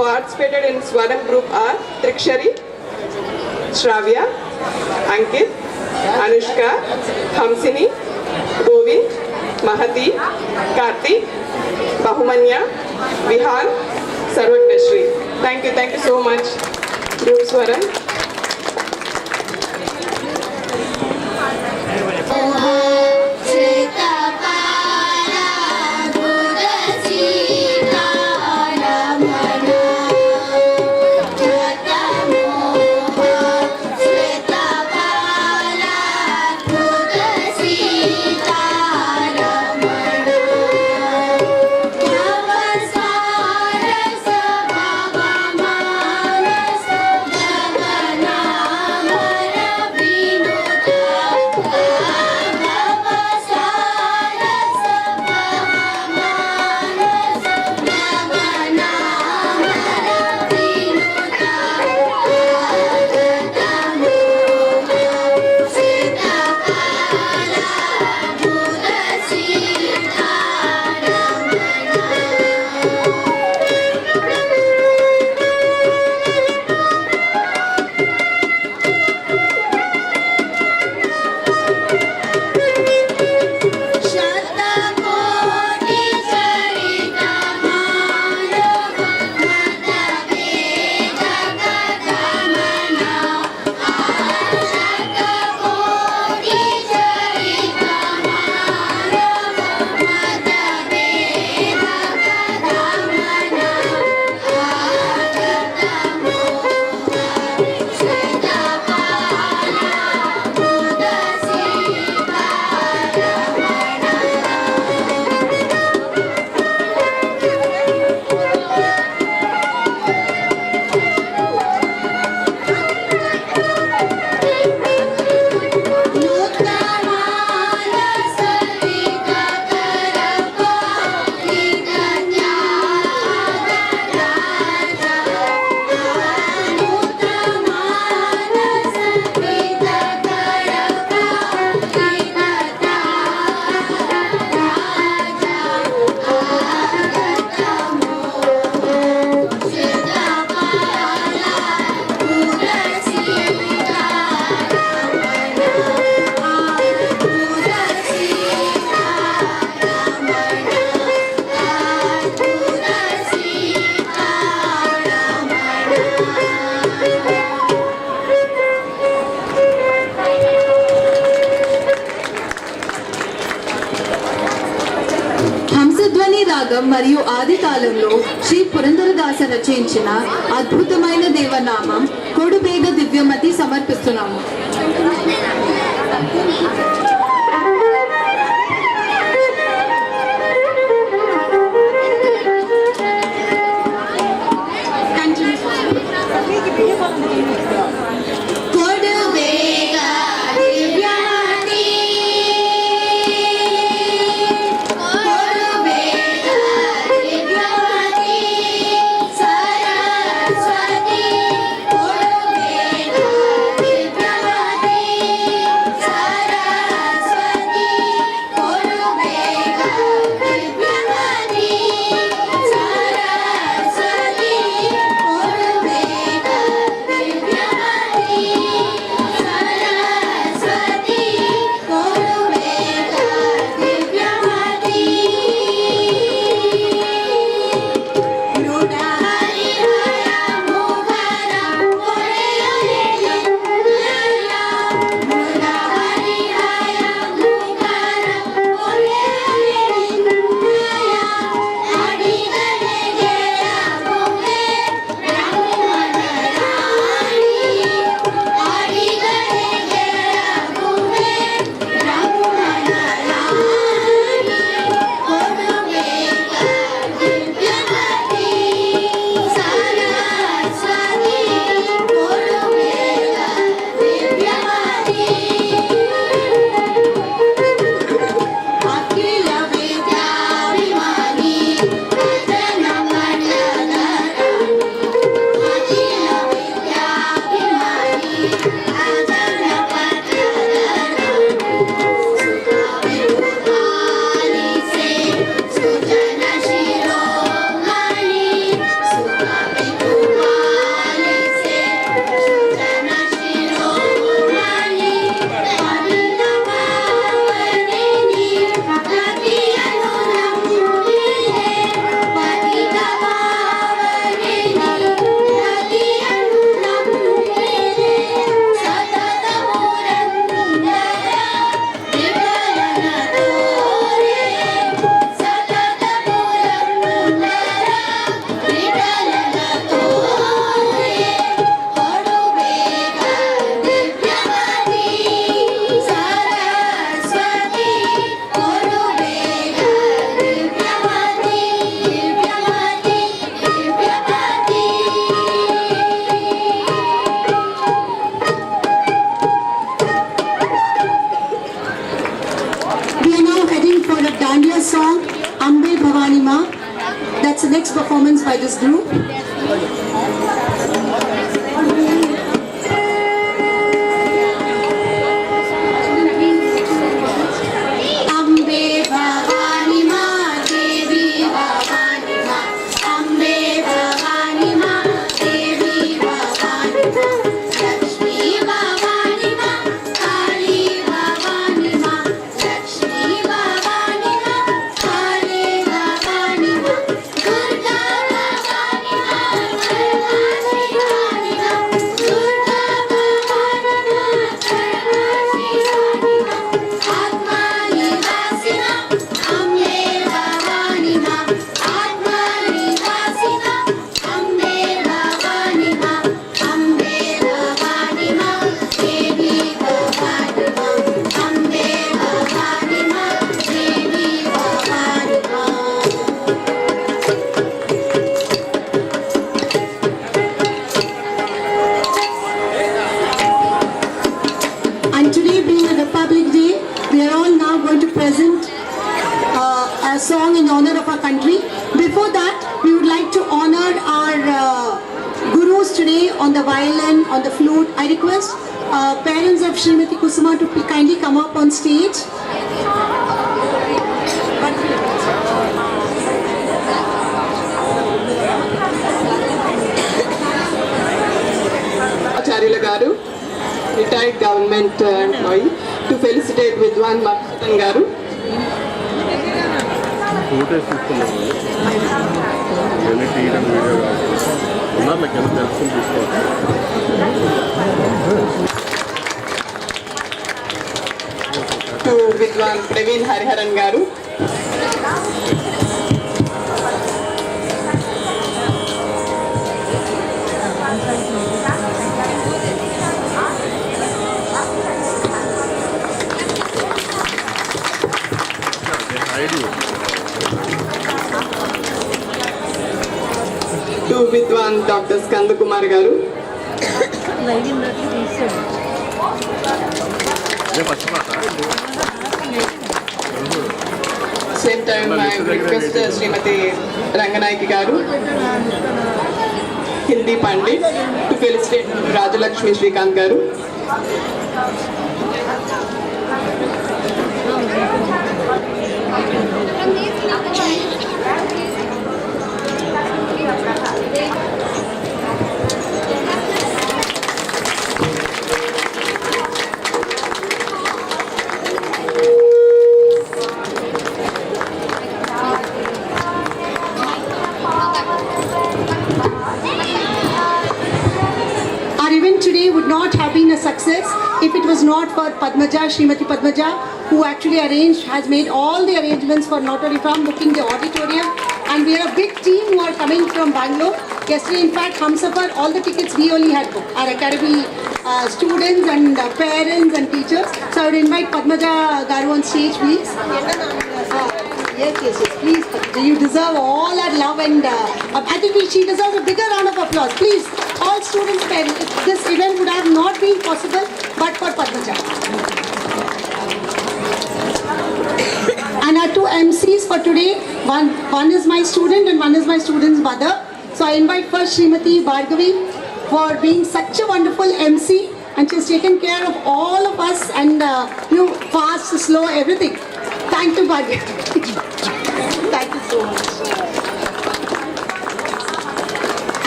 participated in Swaram group are Trikshari, Shravya, Ankit, Anushka, Hamsini, Govind, Mahati, Karthik, Bahumanya, Vihan, Sarvagnashri. Thank you so much, Group Swaram. Namaskar, రాగం మరియు ఆది కాలంలో శ్రీ పురంధరదాస రచించిన అద్భుతమైన దేవనామం కొడుబేగ దివ్యమతి సమర్పిస్తున్నాము. కొడువేగ దివ్యమతి కొడువేగ దివ్యమతి సరస్వతి కొడువేగ దివ్యమతి సరస్వతి కొడువేగ దివ్యమతి సరస్వతి కొడువేగ దివ్యమతి సరస్వతి కొడువేగ దివ్యమతి మృడహరిహర ముఖర కొరెయలె మృడహరిహర ముఖర కొరెయలె అడిగలె బొమ్మె బ్రహ్మణరాణి అడిగలె బొమ్మె బ్రహ్మణరాణి కొడువేగ దివ్యమతి సరస్వతి కొడువేగ దివ్యమతి అఖిల విద్యాభిమాని అజన మండలధర అఖిల విద్యాభిమాని అజన మండలధర సుఖవిభూతాలిసే సుజన శిరోమణి సుఖవిభూతాలిసే సుజన శిరోమణి పవిత్ర పావనిని గతియను నమ్ములిరే పతిత పావనిని గతియను నమ్ములిరే సతతమురందర విఠలన తోరే సతతమురందర విఠలన తోరే కొడువేగ దివ్యమతి Saraswati కొడువేగ దివ్యమతి దివ్యమతి దివ్యమతి We are now heading for a Dandiya song, Ambe Bhavani Ma. That's the next performance by this group. Ambe Bhavani మా దేవి భవాని మా అంబే భవాని మా దేవి భవాని మా లక్ష్మీ భవాని మా కాళీ భవాని మా లక్ష్మీ భవాని మా కాళీ భవాని మా దుర్గా భవాని మా సరస్వతి భవాని మా దుర్గా భవాని మా సరస్వతి భవాని మా ఆత్మా నివాసిన అంబే భవాని మా ఆత్మా నివాసిన అంబే భవాని మా అంబే భవాని మా దేవి భవాని మా అంబే భవాని మా దేవి భవాని మా And today being a Republic Day, we are all now going to present a song in honor of our country. Before that, we would like to honor our gurus today on the violin, on the flute. I request parents of Srimati Kusuma to kindly come up on stage. ఆచార్యుల గారు retired government employee to felicitate విద్వాన్ మధుసూదన్ గారు. Photos తీసుకున్నాం ఇవన్నీ తీయడం video కాదు ఉన్నారు నాకు ఎంత తెలుసుకుని తీసుకోవాలి టు విద్వాన్ ప్రవీణ్ హరిహరన్ గారు. ఐడి టు విద్వాన్ డాక్టర్ స్కందకుమార్ గారు, ఇదే ఫస్ట్ పాట. సేమ్ టైమ్ ఐ రిక్వెస్ట్ శ్రీమతి రంగనాయకి గారు, హిందీ పండిట్, టు ఫెలిసిటేట్ రాజలక్ష్మి శ్రీకాంత్ గారు. Our event today would not have been a success if it was not for Padmaja, Srimati Padmaja, who actually has made all the arrangements for Notary Farm, booking the auditorium. And we are a big team who are coming from Bangalore. Yesterday, in fact, Humsafar, all the tickets we only had booked. Our academy students and parents and teachers. So I would invite Padmaja Garu on stage, please. Yes, please, Padmaja. You deserve all our love and I think she deserves a bigger round of applause. Please, all students, parents, this event would have not been possible but for Padmaja. And our two MCs for today, one is my student and one is my student's mother. So I invite first Srimati Bhargavi for being such a wonderful MC, and she's taken care of all of us and fast, slow, everything. Thank you, Bhargavi. Thank you so much.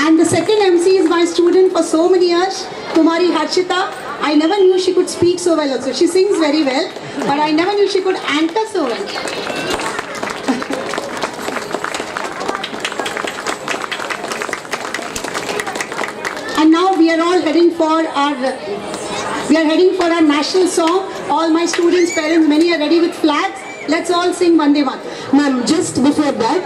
And the second MC is my student for so many years, Kumari Harshita. I never knew she could speak so well also. She sings very well, but I never knew she could anchor so well. And now we are all heading for our national song. All my students, parents, many are ready with flags. Let's all sing Vande Mataram. Ma'am, just before that,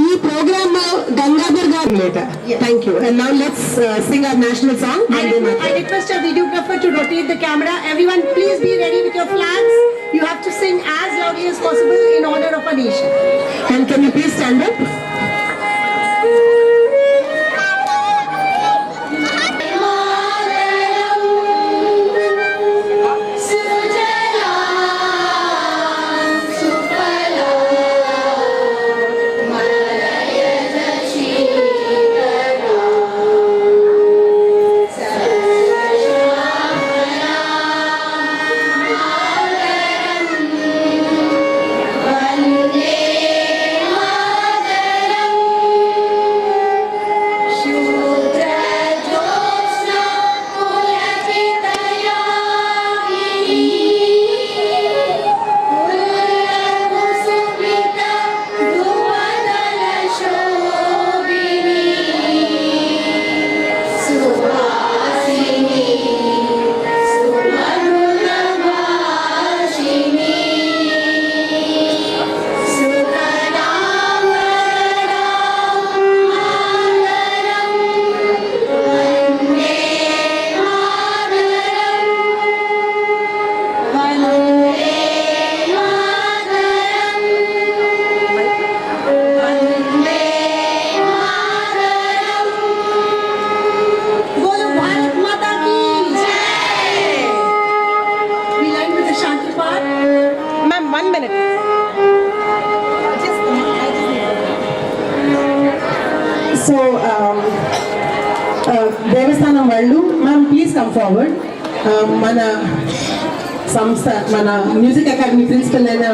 ఈ programme Gangadhar గారు later. Thank you. And now let's sing our national song. I request our videographer to rotate the camera. Everyone, please be ready with your flags. You have to sing as loudly as possible in honor of our nation. And can you please stand up? Bolo Bharat Mata ki jai. We line with the Shanti part. Ma'am, 1 minute. So, దేవస్థానం వాళ్ళు ma'am please come forward. మన సంస్థ మన music academy principal అయిన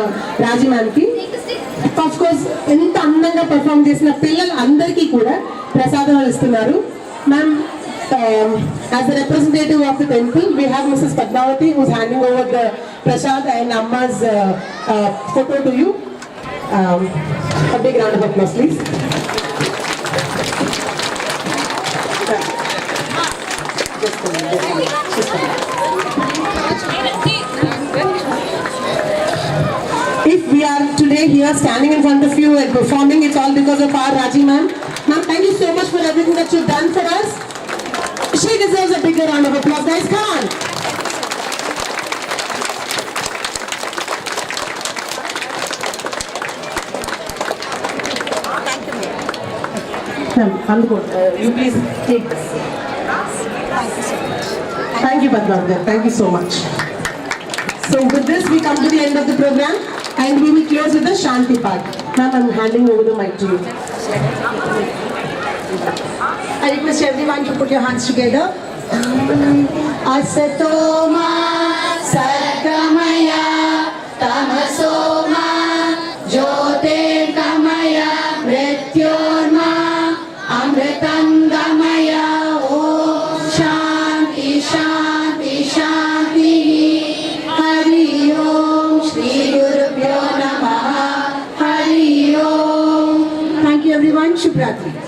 రాజీ మ్యామ్కి of course ఎంత అందంగా perform చేసిన పిల్లలు అందరికీ కూడా ప్రసాదాలు ఇస్తున్నారు. Ma'am, as the representative of the temple, we have Mrs. Padmavati who's handing over the prasad and Amma's photo to you. A big round of applause, please. If we are today here standing in front of you and performing, it's all because of our Raji ma'am. Ma'am, thank you so much for everything that you've done for us. She deserves a bigger round of applause, guys. Come on. Ma'am, you please take this. Thank you, Padma. Thank you so much. So with this, we come to the end of the program and we will close with the Shanti part. Ma'am, I'm handing over the mic to you. I request everyone to put your hands together. Asatoma Sargamaya Tamasoma Jyotirgamaya Mrityorma Amritam Gamaya Om Shanti Shanti Shanti Hari Om Shri Gurubhyo Namaha Hari Om. Thank you everyone. Shubhratri.